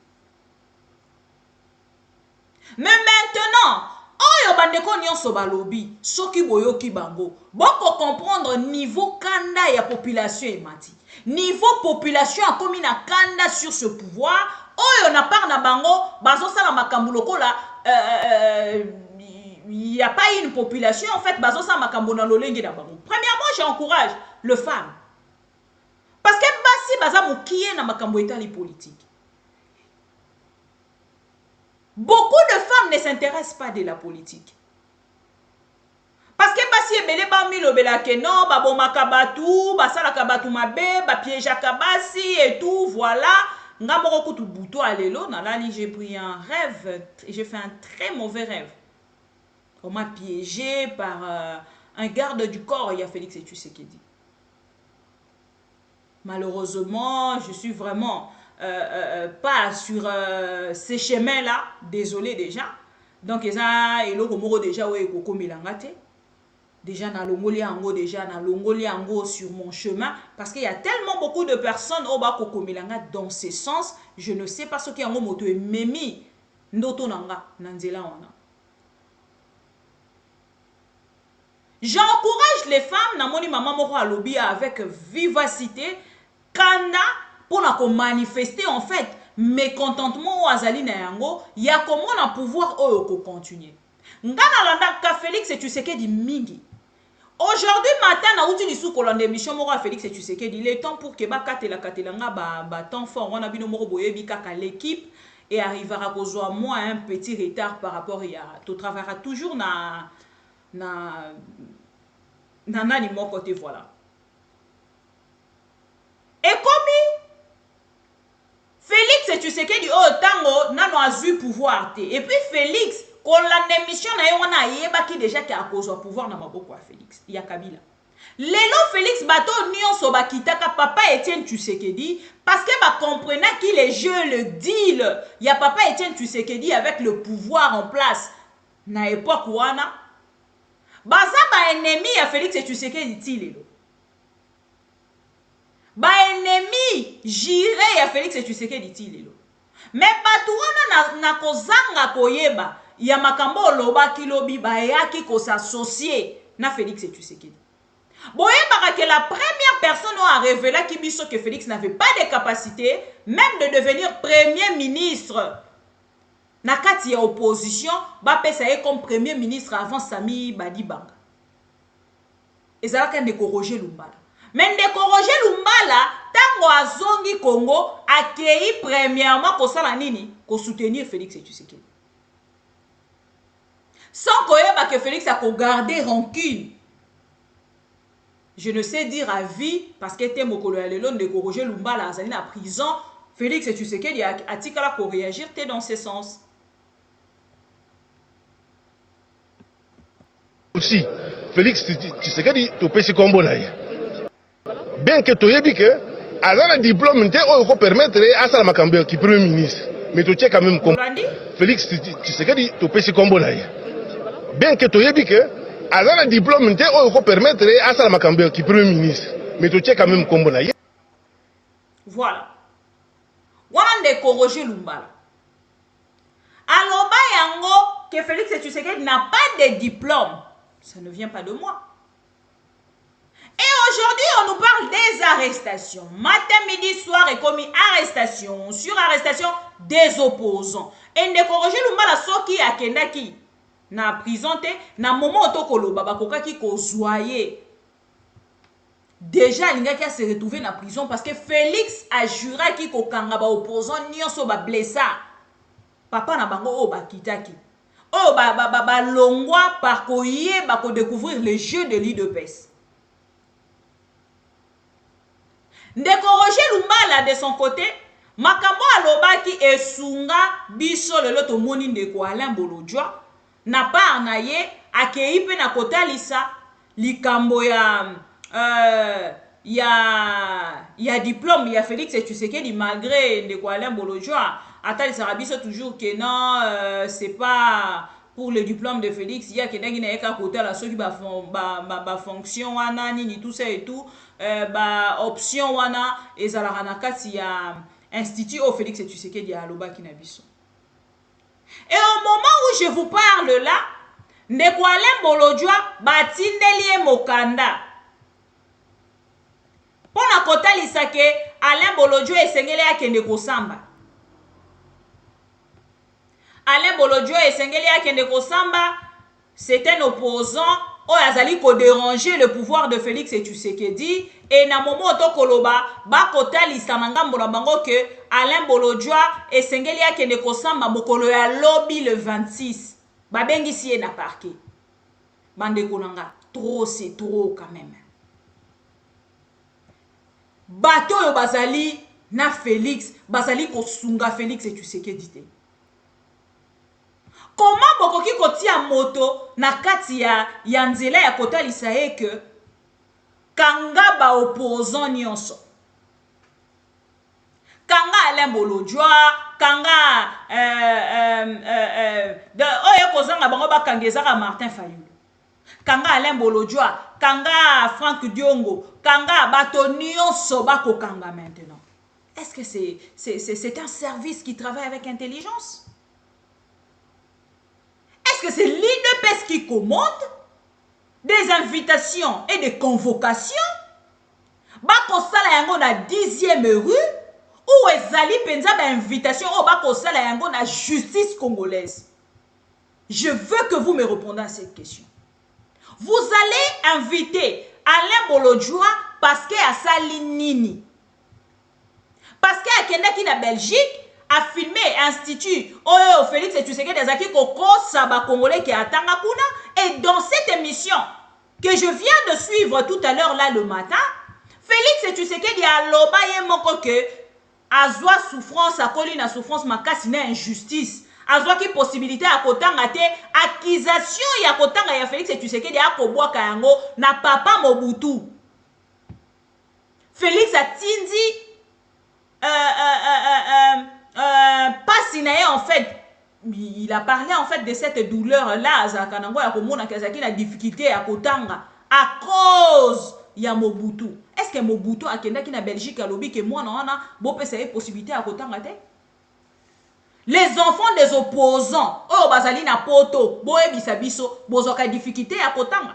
Mais maintenant, oyo bandeko nyonso balobi, soki boyoki bango, boko comprendre niveau kanda ya population emati. Niveau population a komi na kanda sur ce pouvoir, oyo na part na bango, bazo sala makambu lokola il n'y a pas une population, en fait, premièrement, j'encourage le femme. Parce que basi baza mukie na makambo etali politique. Beaucoup de femmes ne s'intéressent pas de la politique. Parce que basi ebele ba mi lobela ke non, ba bomaka batu, ba sala kabatu mabe, ba piège kabasi et tout, voilà. Nga moko kutu buto alelo na lali, j'ai pris un rêve, j'ai fait un très mauvais rêve. On m'a piégé par un garde du corps, il y a Félix Tshisekedi. Malheureusement, je suis vraiment pas sur ces chemins-là. Désolé déjà. Donc, il y a déjà déjà na longoli ango déjà na longoli ango sur mon chemin parce qu'il y a tellement beaucoup de personnes au bas kokomilanga dans ce sens. Je ne sais pas ce qui ango moto memi ndoto nanga nanzela wana. J'encourage les femmes na moni maman moko alobi avec vivacité kana pour na ko manifester en fait mécontentement au azali na yango ya comment na pouvoir oyo ko continuer. Ngana landa ka Félix Tshisekedi mingi. Aujourd'hui matin na uti lisu kolanda émission moko à Félix Tshisekedi, il est temps pour que ba katela nga ba temps fort on a bino moko boyebi kaka l'équipe et arrivera kozwa moi un petit retard par rapport ya to travaillera toujours na nani mon côté voilà. Et comme Félix Tshisekedi oh tango nano azu pouvoir te et puis Félix quand la émission na yo wana yeba ki déjà ki a cause pouvoir na maboko ya Félix ya Kabila. Lelo Félix bato nyonso bakitaka papa Etienne Tshisekedi parce que ba comprenait qu'il est jeu le deal ya papa Etienne Tshisekedi avec le pouvoir en place na époque wana baza ba ennemi ya Félix Tshisekedi ti lelo. Ba ennemi juré ya Félix Tshisekedi ti lelo. Mais bato wana na kozanga koyeba ya makambo loba kilobi ba yaki ko s'associer na Félix Tshisekedi. Boyeba que la première personne a révélé que Félix n'avait pas de capacité même de devenir premier ministre. Na kati ya opposition ba pesa ye comme premier ministre avant Sami Badibanga. Ezalaka ndeko Roger Lumbala. Mais ndeko Roger Lumbala tango azongi Congo accueilli premièrement ko sala nini ko soutenir Félix Tshisekedi. Sans koyeba que Félix a ko garder rancune. Je ne sais dire à vie parce que te mokolo ya lelo ndeko Roger Lumbala azali na prison, Félix Tshisekedi a tikala ko réagir te dans ce sens. Aussi, Félix Tshisekedi to pesi kombo na ye. Bien que to yebi que azala diplôme te o ko permettre asala makambo ki premier ministre, mais to tche quand même comme Félix Tshisekedi to pesi kombo na ye. Bien que to yebi que azala diplôme te o ko permettre asala makambo ki premier ministre, mais to tche quand même kombo na ye. Voilà. Wana ndeko Roger Lumbala. Aloba yango que Félix Tshisekedi n'a pas de diplôme. Ça ne vient pas de moi. Et aujourd'hui, on nous parle des arrestations. Matin, midi, soir et commis arrestation sur arrestation des opposants. Et ndeko Roger Lumbala soki akendaki na prison te na moment otokolo baba kokaki kozwaye. Déjà l'ingaki a se retrouvé na prison parce que Félix a juré ki kokanga ba opposant nyonso ba blessa. Papa na bango o ba kitaki. Oh, ba longwa par koye ba ko découvrir le jeu de l'UDPS. Ndeko Roger Lumbala de son côté, makambo alobaki esunga biso lelo to moni ndeko Alain Bolodjoa na part na ye akei pe na kotalisa likambo ya diplôme ya Félix Tshisekedi malgré ndeko Alain Bolodjoa atalisa biso toujours que non c'est pas pour le diplôme de Félix il y a que ndenge na eka kotala soki ba fonction wana nini tout ça et tout ba option wana ezalaka na kati ya institut au Félix Tshisekedi ya alobaki na biso. Et au moment où je vous parle là, ndeko Alain Bolodjoa batindeli mokanda. Pona kotalisa ke Alain Bolodjoa esengeli akende kosamba. Alain Bolodjo et Sengeli Akende Kosamba, c'est un opposant Azali ko déranger le pouvoir de Félix et Tshisekedi et na momo to koloba ba kota lisananga mbona bango que Alain Bolodjo et Sengeli Akende Kosamba mokolo ya lobby le 26 ba bengi si na parquet. Bande konanga, trop c'est trop quand même. Bato yo bazali na Félix, bazali ko sunga Félix et Tshisekedi te. Comment bokoki kotia moto na kati ya nzela ya kotalisa que kanga ba opposant nyonso. Kanga Alain Bolodjo, kanga oye kozanga bango ba kangezaka Martin Fayulu. Kanga Alain Bolodjo, kanga Franck Diongo, kanga bato nyonso bako kanga maintenant. Est-ce que c'est un service qui travaille avec intelligence? Est-ce que c'est l'IDPS qui commande des invitations et des convocations? Bako sala yango na 10e rue ou ezali penza ba invitation ou bako sala yango na justice congolaise? Je veux que vous me répondiez à cette question. Vous allez inviter Alain Bolodjo parce qu'il a sali nini? Parce qu'il a kenda ki na Belgique a filmé Institut Félix et Tshisekedi Azaki Koko Saba Congolais qui attend kuna. Et dans cette émission que je viens de suivre tout à l'heure là le matin, Félix et Tshisekedi a loba yemoko que azwa souffrance a koli na souffrance makasi na injustice. Azwa ki possibilité à kotanga te accusation ya kotanga ya Félix et Tshisekedi a kobwaka yango na papa Mobutu. Félix a tindi en fait, il a parlé en fait de cette douleur là la difficulté à kotanga à cause ya Mobutu. Est-ce que Mobutu a kenda ki na Belgique a lobby que moi non na bo pesa possibilité à kotanga te? Les enfants des opposants oh bazali na poto bo ebisa biso bozoka difficulté à kotanga.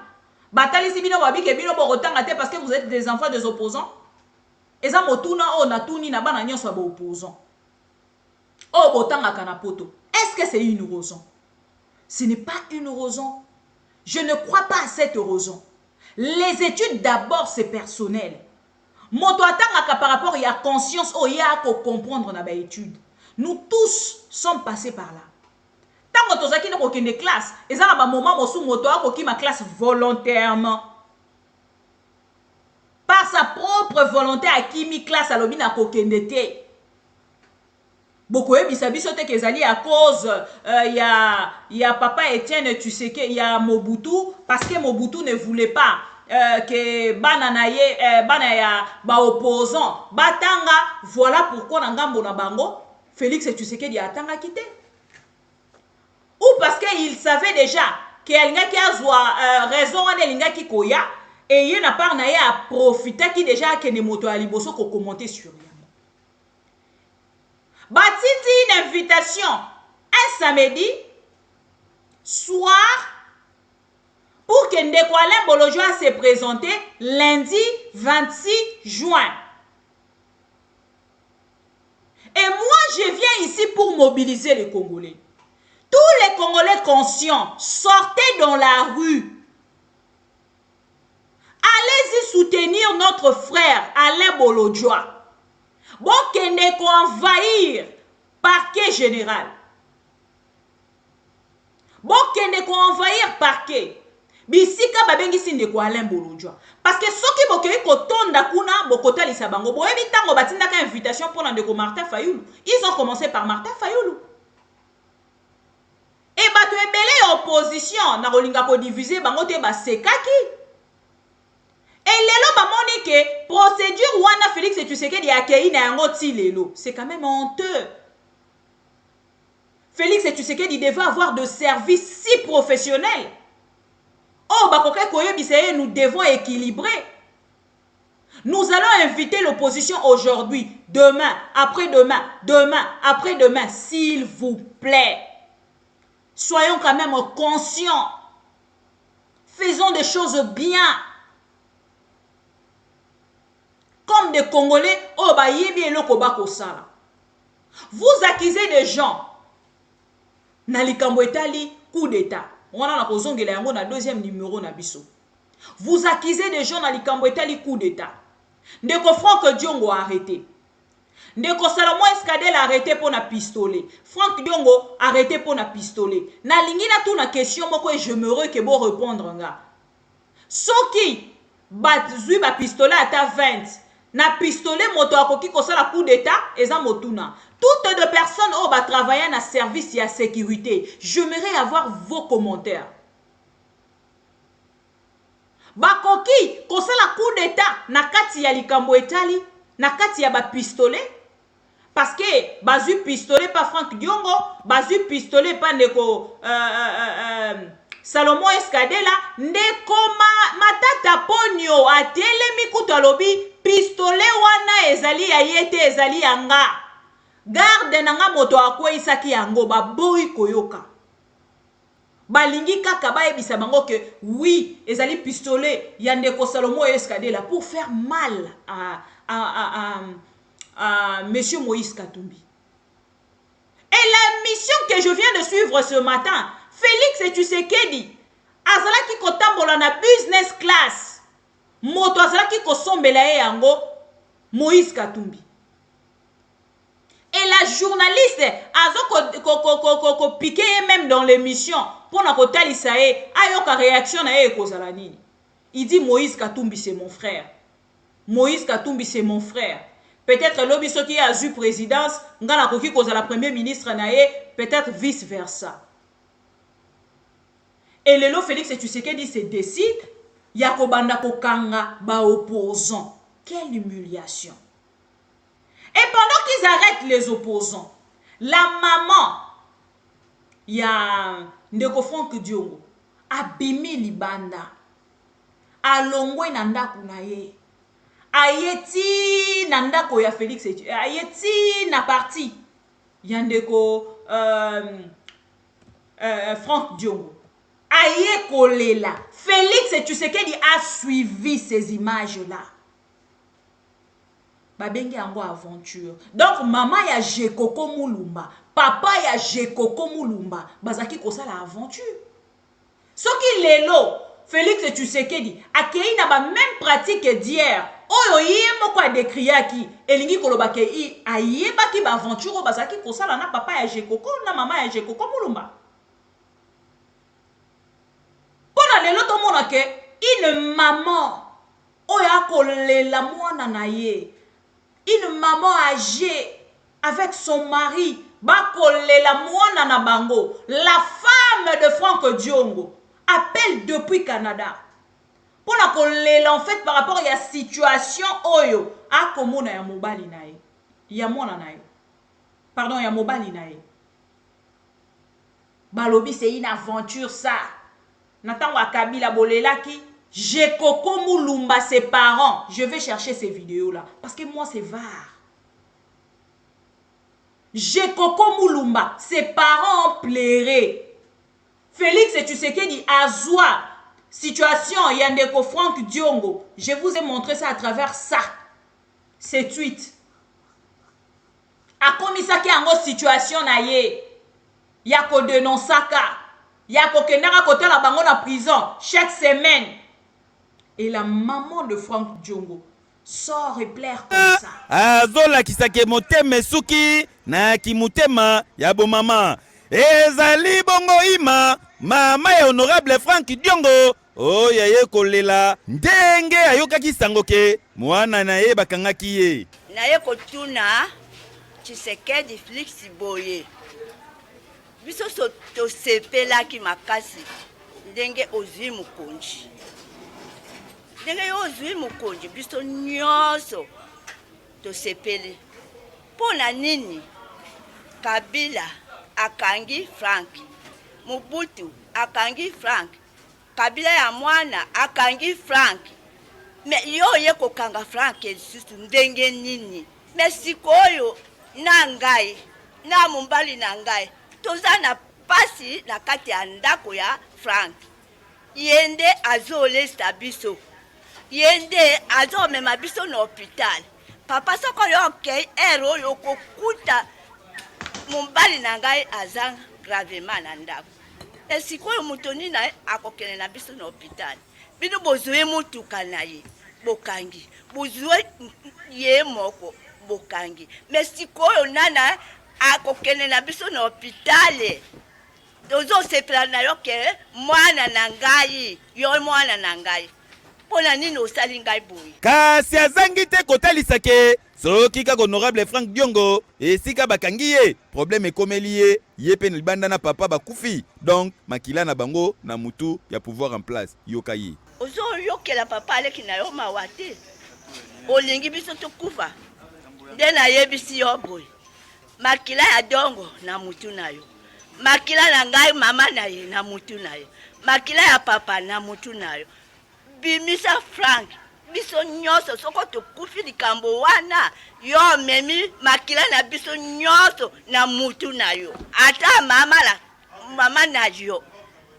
Batali si bino babi ke bino bo kotanga te parce que vous êtes des enfants des opposants. Eza motuna o na tuni na bana nyonso ba opposant. Oh botanga kana poto. Est-ce que c'est une raison? Ce n'est pas une raison. Je ne crois pas à cette raison. Les études d'abord c'est personnel. Moto atanga par rapport il y a conscience oh ya ko comprendre na ba étude. Nous tous sommes passés par là. Tant que tozaki na ko kende classe, eza na ba moment mosu moto akoki ma classe volontairement. Par sa propre volonté à kimi classe à l'obina kokendete. Beaucoup bisabiso te kezali à cause y a papa Etienne Tshisekedi il y a Mobutu parce que Mobutu ne voulait pas que bananaye banaya ba opposant batanga voilà pourquoi na ngambo na bango Félix Tshisekedi atanga quitté. Ou parce qu'il savait déjà qu'il y a raison ane linga ki koya. Et il n'a pas à profiter qui déjà que les motos à liboso ko commenter sur lui. Batiti une invitation un samedi soir pour que Alain Bolodjo se présente lundi 26 juin. Et moi je viens ici pour mobiliser les Congolais. Tous les Congolais conscients sortez dans la rue. Allez-y soutenir notre frère Alain Bolodjo. Bon kende ko envahir parquet général. Bon kende ko envahir parquet. Bisika babengi sinde ko Alain Bolodjo. Parce que soki bokeyi ko tonda kuna bokota lisa bango. Boyebi tango batindaka invitation pour ndeko Martin Fayulu. Ils ont commencé par Martin Fayulu. Et bato ebele opposition na kolinga ko diviser bango te ba sekaki. Et lelo bamoni que procédure wana Félix et Tshisekedi akei na yango ti lelo, c'est quand même honteux. Félix et Tshisekedi devaient avoir de services si professionnels. Oh bakoke koyebisa nous devons équilibrer. Nous allons inviter l'opposition aujourd'hui, demain, après-demain, demain, après-demain, s'il vous plaît. Soyons quand même conscients. Faisons des choses bien. Comme des Congolais, oh bah yebi eloko bako sala. Vous accusez des gens. na likambo etali coup d'état. On a kozongela yango na deuxième numéro na biso. Vous accusez des gens na likambo etali coup d'état. Ndeko Franck Diongo a arrêté. Ndeko Salomon Escadel a arrêté pour na pistolet. Franck Diongo a arrêté pour na pistolet. Na lingi na tout na question moko et je me que bon répondre nga. Soki bazui ba pistolet ata 20. Na pistolet moto akoki kosala coup d'état eza motuna. Toutes les personnes qui va travailler dans le service de sécurité, j'aimerais avoir vos commentaires. Bakoki kosala coup d'état na kati ya likambo etali na kati ya ba pistolet parce que bazu pistolet pas Franck Diongo, bazu pistolet pas ndeko Salomon Escadela, ndeko matata ponyo atelemi kutu alobi pistolet wana ezali ya yete ezali yanga. Garde nanga moto akwe isaki yango ba boy koyoka. Balingi kaka ba ebisa bango que oui, ezali pistolet ya ndeko Salomon Escadela pour faire mal à monsieur Moïse Katumbi. Et la mission que je viens de suivre ce matin, Félix Tshisekedi azalaki kotambola na business class. Moto azalaki kosombela ye yango Moïse Katumbi. Et la journaliste a piqué même dans l'émission pour na kotalisa ye ayoka réaction na ye kozala nini. Il dit Moïse Katumbi c'est mon frère. Moïse Katumbi c'est mon frère. Peut-être l'obiso qui a eu présidence, ngana koki kozala premier ministre na ye, peut-être vice versa. Et lelo Félix Tshisekedi se décide yakobanda kokanga ba opposants. Quelle humiliation. Et pendant qu'ils arrêtent les opposants, la maman, il y a Ndeko Franck Diongo, abimi libanda, alongwe nanda kunaye, ayeti nanda ko ya Félix, ayeti na parti, ya Ndeko Franck Diongo, aye kolela. Félix Tshisekedi a suivi ces images-là. Babenge yango aventure. Donc maman ya Jekoko Mulumba, papa ya Jekoko Mulumba, bazaki kosala aventure. Soki lelo Félix Tshisekedi akei na ba même pratique d'hier. Oyo yemo kwa dekriaki elingi koloba ke I ayebaki ba aventure bazaki kosala na papa ya Jekoko na mama ya Jekoko Mulumba. Pona lelo to mona ke une maman oyo akolela mwana na ye. Une maman âgée avec son mari, bakolela mwana na bango, la femme de Franck Diongo, appelle depuis Canada. Pour na kolela en fait par rapport à la situation oyo, a komona ya mobali na ye. Ya mwana na ye. Pardon, ya mobali na ye. Balobi c'est une aventure ça. Natango akabila bolelaki. Jekoko Mulumba, ses parents. Je vais chercher ces vidéos-là. Parce que moi, c'est var. Jekoko Mulumba, ses parents ont pleuré. Félix Tshisekedi Azwa. Situation, Yandeko Franck Diongo. Je vous ai montré ça à travers ça. Ces tweets. A komisaki ango situation na ye. Yako denonsaka. Yako kendaka kote la bango na prison. Chaque semaine. Et la maman de Franck Diongo sort et pleure comme ça. Azola kisake moteme suki na kimutema ya bo mama. Ezali bongo ima mama ya honorable Franck Diongo. Oh yaye kolela ndenge ayokaki sango ke mwana na ye bakangaki ye. Na ye kotuna Tshisekedi Félix boye. Biso so to sepela ki makasi ndenge ozwi mukonji. Ndenge yo ozwi mukonji biso nyonso to sepele. Pona nini Kabila akangi Frank, Mobutu akangi Frank, Kabila ya mwana akangi Frank. Me yo ye kokanga Frank esusu ndenge nini? Me sikoyo na ngai na mumbali na ngai toza na pasi na kati ya ndako ya Frank. Yende azolesta biso. Yende azomema biso na hôpital. Papa soko yo okay ero yo kokuta mumbali na ngai azang gravement na ndako. Esikoyo mutoni na akokene na biso na hôpital. Bino bozwe mutuka na ye bokangi. Bozwe ye moko bokangi. Mais sikoyo nana akokene na biso na hôpital. Dozo sepela na yo ke mwana na ngai, yo mwana na ngai. Pona nini osali ngai boye. Kasi azangi te kotalisa ke soki kaka honorable Frank Diongo esika bakangi ye problème ekomeli ye ye pe libanda na papa bakufi donc makila na bango na mutu ya pouvoir en place yoka ye. Ozo yokela papa aleki na yo mawate. Olingi biso tokufa. Nde na yebisi yo boye. Makila ya dongo na mutu na yo. Makila na ngai mama na ye na mutu na yo. Makila ya papa na mutu na yo. Bimisa Frank biso nyoso soko tokufi likambo wana yo memi makila na biso nyoso na mutu na yo. Ata mama na yo.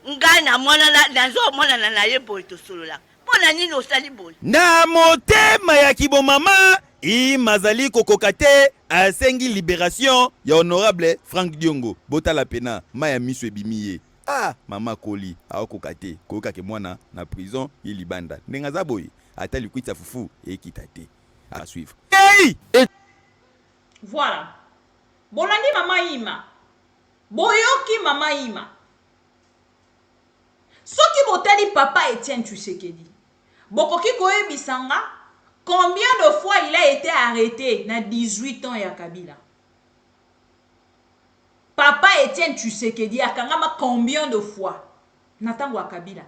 Ngai na mwana na zo mwana na ye boy to solola. Pona nini osali boy. Na motema ya kibomama imazali kokokate asengi libération ya honorable Frank Diongo. Bota la pena maya miso ebimiye. Ah, mama Koli akokate koka ke mwana na prison ye libanda. Nengaza boy ata likwita fufu ekitate. À suivre. Hey! Voilà. Bolandi mama Ima. Boyoki mama Ima. Soki botali papa Etienne Tshisekedi. Bokoki koyebisanga combien de fois il a été arrêté na 18 ans ya Kabila. Papa Etienne Tshisekedi akangama combien de fois natango ya Kabila.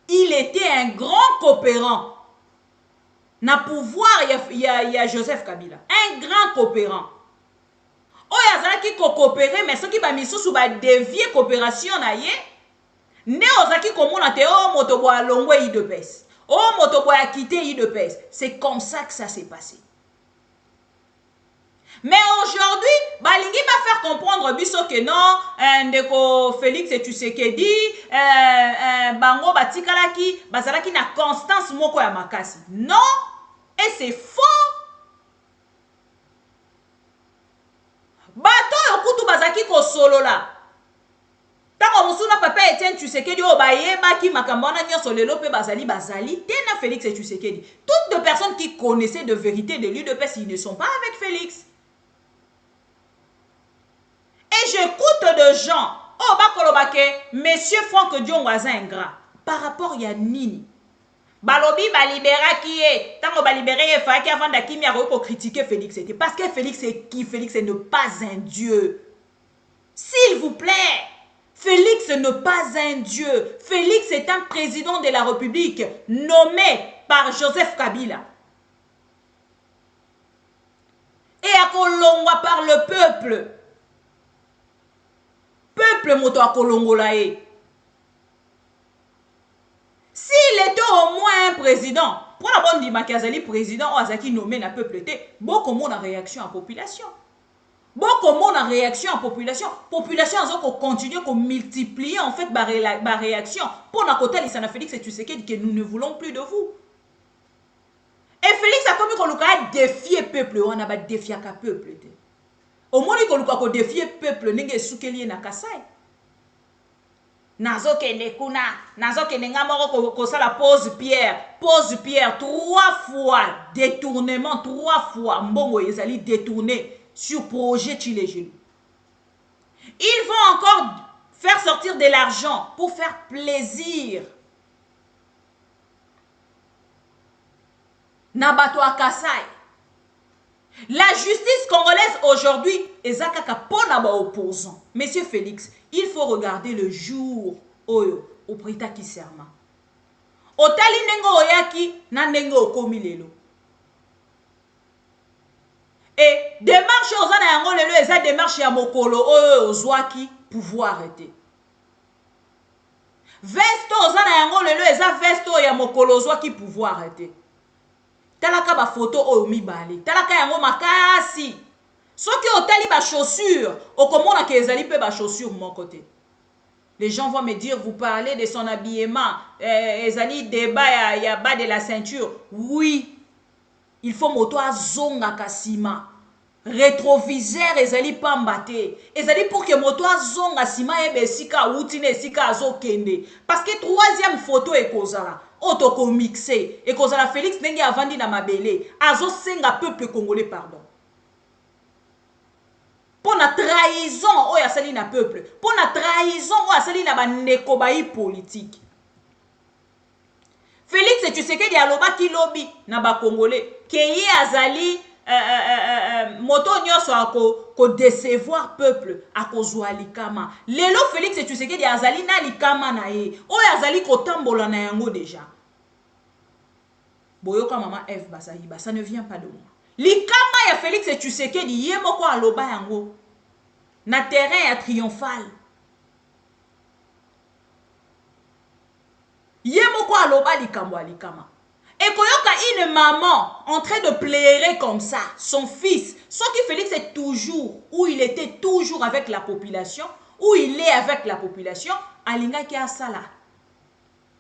Il était un grand coopérant. Na pouvoir ya Joseph Kabila. Un grand coopérant. Oyo azalaki ko coopérer mais soki ba misusu ba dévier coopération na ye. Ne ozaki komona te o moto bo alongwe IDPS. O moto bo a quitté IDPS. C'est comme ça que ça s'est passé. Mais aujourd'hui, balingi va faire comprendre biso que non, ndeko Félix Tshisekedi, bango batikalaki, bazalaki na constance moko ya makasi. Non, et c'est faux. Bato yokutu bazaki ko solo la. Tango musuna papa Etienne Tshisekedi o bayebaki makambona nyoso lelo pe bazali tena Félix Tshisekedi. Toutes les personnes qui connaissaient de vérité de l'UDPS, ils ne sont pas avec Félix. Et j'écoute de gens, oh bakolobake, monsieur Franck Diongo aza ingrat. Par rapport à nini? Balobi balibéra qui est, tango balibéré et fa qui avant d'akimi a pour critiquer Félix. C'était parce que Félix est qui? Félix n'est pas un dieu. S'il vous plaît, Félix n'est pas un dieu. Félix est un président de la République nommé par Joseph Kabila. Et à Kolongwa par le peuple. Peuple moto a Kolongolae. S'il était au moins un président, pour la bonne Dimakazali président, Ozaki nommé na peuple était, beaucoup moins en réaction à la population. Beaucoup moins en réaction à la population. Population a continué à multiplier en fait ma réaction. Pour la côté, il s'en a Félix et Tshisekedi que nous ne voulons plus de vous. Et Félix a commis qu'on a défié peuple, on a défié le peuple. Au moins, qu'on a défié peuple, n'est-ce pas soukeli na kasai. Nazo kende kuna, nazo kende ngamoro ko la pose pierre 3 fois détournement 3 fois mbongo ezali détourné sur projet Chilejelu. Ils vont encore faire sortir de l'argent pour faire plaisir. Nabato Akasai. La justice congolaise aujourd'hui est zakaka pona ba opposant. Monsieur Félix, il faut regarder le jour oyo au prita qui serma. Otali nengo oyaki na nengo okomi lelo. Et démarche ozana yango lelo eza démarche ya mokolo oyo ozwaki pouvoir arrêter. Veste ozana yango lelo eza veste ya mokolo ozwaki pouvoir arrêter. Talaka ba photo oyo mibale. Talaka yango makasi. Soki otali ba chaussures, okomona ke ezali pe ba chaussures mon côté. Les gens vont me dire, vous parlez de son habillement, ezali débat ya bas de la ceinture. Oui, il faut moto azonga kasima. rétroviseur ezali pamba te ezali pour que moto azonga nsima yeba esika awuti na esika azokende parce que troisième photo ekozala oyo tokomixe ekozala Félix ndenge avandi na mabele azosenga peuple congolais pardon mpo na trahison oyo asali na peuple mpo na trahison oyo asali na bandeko bayi politique. Félix Tshisekedi alobaki lobi na bakongolais ke ye azali moto nyonso ako décevoir peuple akozwa likama. Lelo Félix Tshisekedi azali na likama na ye oyo azali kotambola na yango déjà. Boyoka mama F basayiba, ça ne vient pas de moi. Likama ya Félix Tshisekedi ye moko aloba yango na terrain ya triomphal. Ye moko aloba likambo alikama. Et koyoka une maman en train de pleurer comme ça, son fils, sauf que Félix est toujours, où il était toujours avec la population, où il est avec la population, alinga ki asala,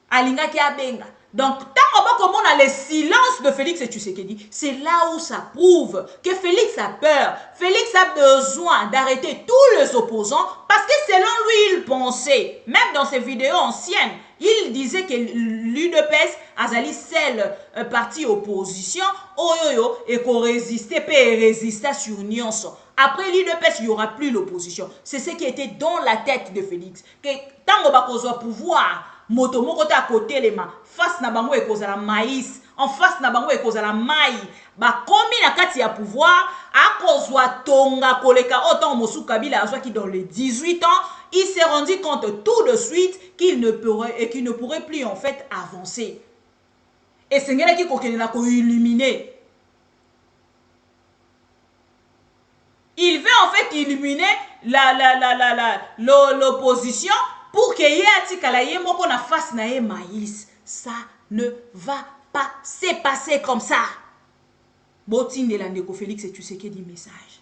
alinga ki abenga. Donc, tant qu'on a le silence de Félix Tshisekedi, c'est là où ça prouve que Félix a peur. Félix a besoin d'arrêter tous les opposants parce que selon lui, il pensait, même dans ses vidéos anciennes, il disait que l'UDPS azali seul parti opposition, et qu'on résistait, et résistait sur Nyonso. Après l'UDPS, il n'y aura plus l'opposition. C'est ce qui était dans la tête de Félix. Que tant qu'on va pouvoir, motomoko ta côté les mains, face na bango ekozala maïs, en face na bango ekozala mai, ba komi na kati ya pouvoir, akozwa tonga koleka autant Mosu Kabila azwa qui dans les 18 ans, il s'est rendu compte tout de suite qu'il ne pourrait plus en fait avancer. Et c'est ngela qui kokena ko illuminer. Il veut en fait illuminer l'opposition pour que ye atikala ye moko na face na ye maïs. Ça ne va pas se passer comme ça. Botine de l'Andeko Félix et Tshisekedi message.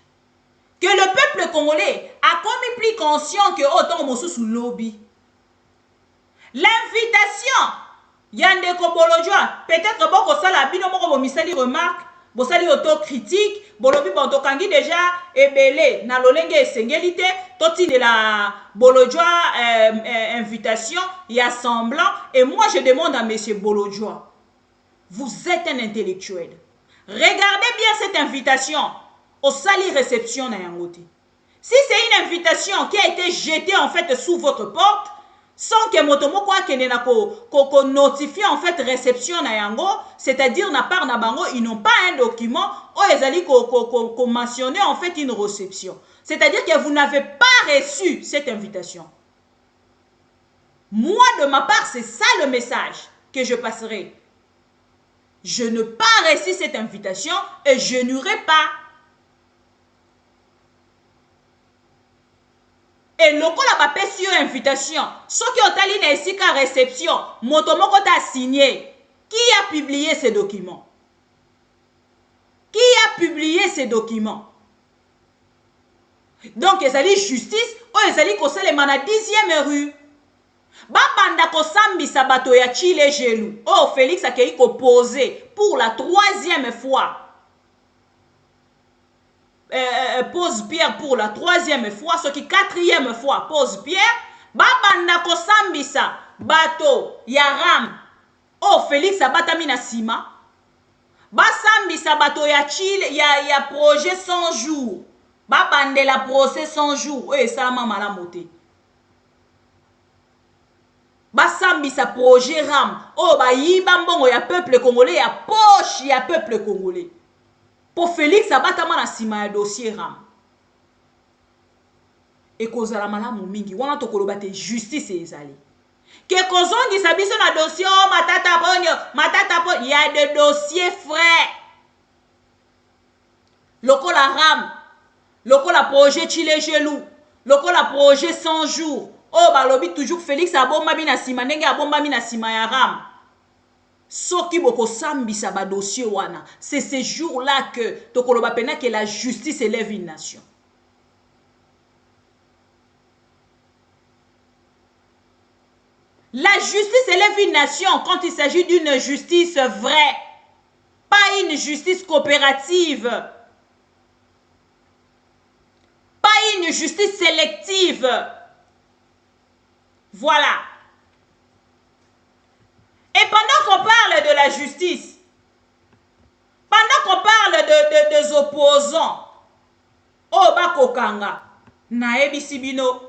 Que le peuple congolais a commis plus conscient que autant Mosu sous lobby. L'invitation Yandeko Bolojwa, peut-être boko sala bino moko bo misali remarque, bo sali autocritique, bolobi bonto kangi déjà ebele na lolenge esengelite, toti de la Bolojwa invitation, y a semblant, et moi je demande à monsieur Bolojwa, vous êtes un intellectuel. Regardez bien cette invitation au sali réception na yangote. Si c'est une invitation qui a été jetée en fait sous votre porte, sans que motomo kwa kene na ko notifie en fait réception na yango, c'est-à-dire na part na bango, ils n'ont pas un document où ils allaient ko mentionner en fait une réception. C'est-à-dire que vous n'avez pas reçu cette invitation. Moi de ma part, c'est ça le message que je passerai. Je n'ai pas reçu cette invitation et je n'aurai pas. Et lokola ba pesi yo invitation, soki otali na esika réception, motomoko ta signé. Qui a publié ces documents? Qui a publié ces documents? Donc ezali justice, o ezali kosalema na 10e rue. Babanda kosambisa bato ya Chile Gelou. Oh, Félix a kei ko poser pour la 3e fois. Pose Pierre pour la 3e fois, ce qui 4e fois pose Pierre. Babanda kosambisa bato yaram. Oh, Félix a batami na sima. Basambisa bato ya Chile, ya projet 100 jours. Babande la procès 100 jours. Eh, ça mama la moté. Basambisa projet ram. Oh, ba yiba mbongo ya peuple congolais, ya poche ya peuple congolais. Pour Félix abatama na sima ya dossier ram. Et kozala malamu mingi wana tokoloba te justice ezali. Que kozongi sabiso na dossier oh matata ponyo, il y a des dossiers frais. Lokola ram, lokola projet Chile Gelou, lokola projet 100 jours. Oh balobi toujours Félix abomba bina sima ndenge abomba bina sima ya ram. Soki boko sambisa ba dossier wana, c'est ce jour-là que tokoloba pena que la justice élève une nation. La justice élève une nation quand il s'agit d'une justice vraie, pas une justice coopérative. une justice sélective. Voilà. Et pendant qu'on parle de la justice, pendant qu'on parle des opposants, oh bakokanga, naebi sibino,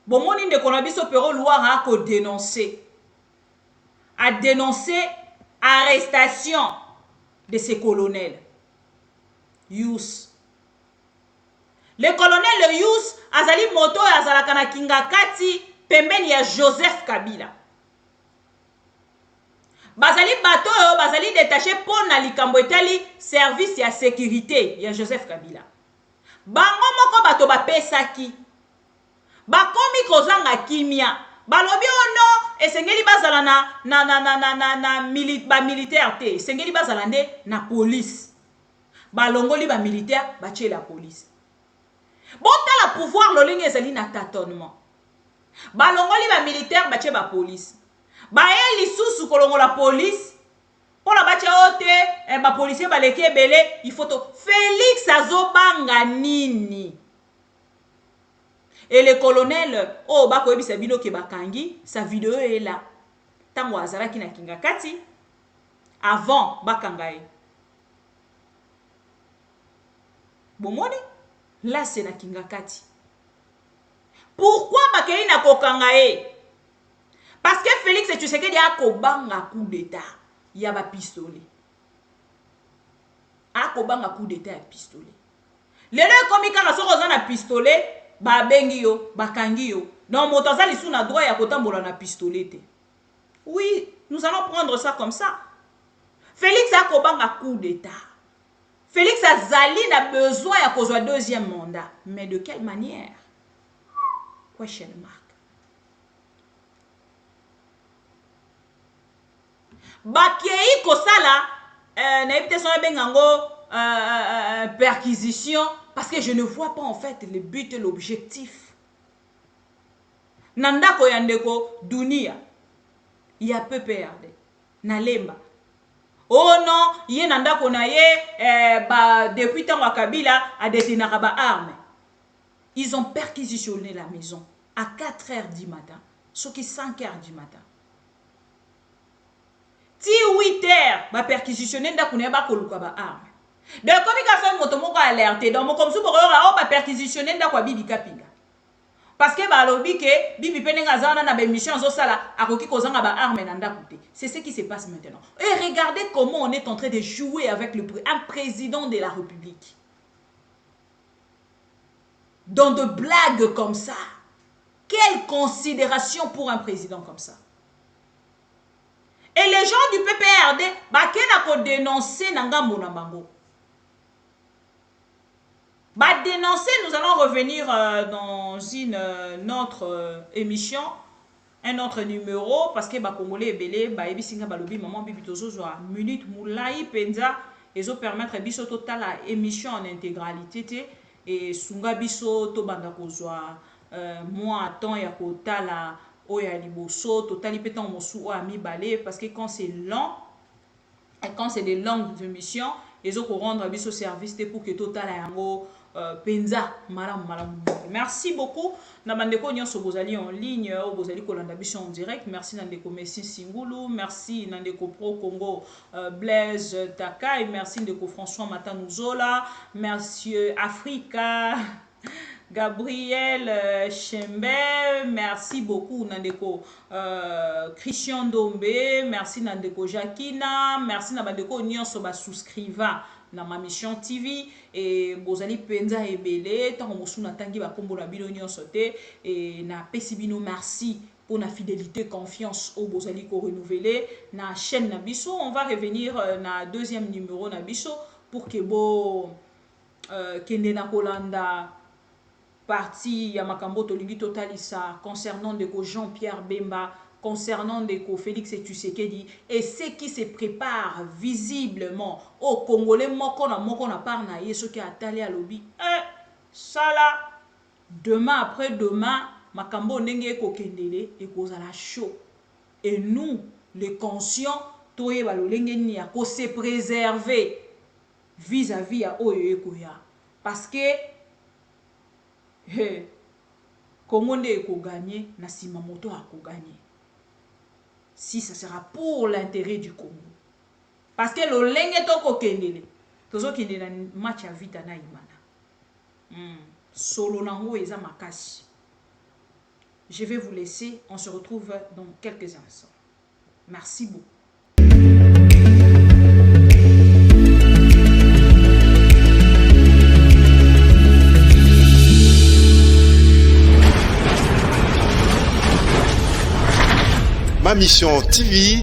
bomoni ndeko na biso pero Loire a dénoncé. A dénoncé arrestation de ces colonels. Yous. Le colonel Yous azali moto azalaka na Kingakati pembeni ya Joseph Kabila. Bazali bato yo bazali détaché pour na likambo etali service ya sécurité ya Joseph Kabila. Bango moko bato bapesaki. Bakomi kozanga kimia. Balobi ono esengeli bazala na militaire te. Esengeli bazala nde na police. Balongoli ba militaire batie la police. Bota la pouvoir lolingi ezali na tâtonnement. Balongoli ba militaire batie ba police. Baye lisusu kolongo la police. Pour la batie ote ba policier baleki ebele il faut to Félix azobanga nini. Et le colonel oh bako ebisa bino ke bakangi sa vidéo est là. Tango azalaki na Kingakati avant bakangaye. Bomoni là c'est na Kingakati. Pourquoi bakeli na kokangaye? Parce que Félix Tshisekedi a kobanga coup d'état. Il y a ba pistolet. A kobanga coup d'état ya pistolet. Lelo komi kanga soko za na pistolet ba bengi yo, bakangi yo. Non moto za lisu na droit ya kotambola na pistolet te. Oui, nous allons prendre ça comme ça. Félix a kobanga coup d'état. Félix Azali a besoin ya kozwa deuxième mandat. Mais de quelle manière? Question mark. Bakei kosala na éviter son bengango perquisition parce que je ne vois pas en fait le but et l'objectif. Nanda koyandeko dunia ya PPRD na lemba. Oh non, yé nanda konaye depuis tant wa Kabila a détenu ba armes. Ils ont perquisitionné la maison à 4 h du matin, ce qui 5 h du matin. Ti 8 h ba perquisitionner nda kuné ba koluka ba arme. De communication moto moko alerté donc comme si ba perquisitionner nda kwa bibi kapinga. Parce que ba lobi ke bibi penenga zana na ba mission zo sala akoki kozanga ba arme nda koute. C'est ce qui se passe maintenant. Et regardez comment on est en train de jouer avec un président de la République. Dans de blagues comme ça. Quelle considération pour un président comme ça? Et les gens du PPRD, bakena ko dénoncer nangambo na bango. Ba dénoncer, nous allons revenir dans une autre émission, un autre numéro parce que ba congolais belé ba ebisinga balobi maman bibi tozo zo minute moulai penza ezo permettre biso total la émission en intégralité et sunga biso to banda kozwa moi temps ya kotala oya liboso totali petan mosu o ami balé parce que quand c'est long et quand c'est des longues émissions ils ont rendre biso service pour que total yango penza malam. Merci beaucoup na bandeko nyonso bozali en ligne ou bozali kolanda biso en direct. Merci Nandeko Messi Singulu, merci Nandeko Pro Congo Blaise Takai, merci Ndeko François Matanuzola, merci Africa Gabriel Chembe, merci beaucoup Nandeko Christian Dombe, merci Nandeko Jacquina, merci Nandeko nyonso ba souscriva na ma mission TV et bozali penza ebele tant mosu na tangi ba kombo na bino nyonso te et na pesibino merci pour la fidélité confiance au bozali ko renouveler na chaîne na biso. On va revenir na deuxième numéro na biso pour que bo kende na kolanda partie ya makambo tolingi totalisa concernant de Jean-Pierre Bemba, concernant de Félix Tshisekedi et ce qui se prépare visiblement au Congolais moko na par na yeso qui a talé à lobby. Ça là demain après demain makambo ndenge ko kendele et kozala chaud. Et nous les conscients toye balolenge ni ya ko se préserver vis-à-vis à oyo ekoya parce que Congo nde ko gagner na sima moto a ko gagner. Si ça sera pour l'intérêt du Congo. Parce que le lenge toko kendele. Tozo kendele na match ya vita na imana. Solo nango eza makasi. Je vais vous laisser. On se retrouve dans quelques instants. Merci beaucoup. Ma Mission TV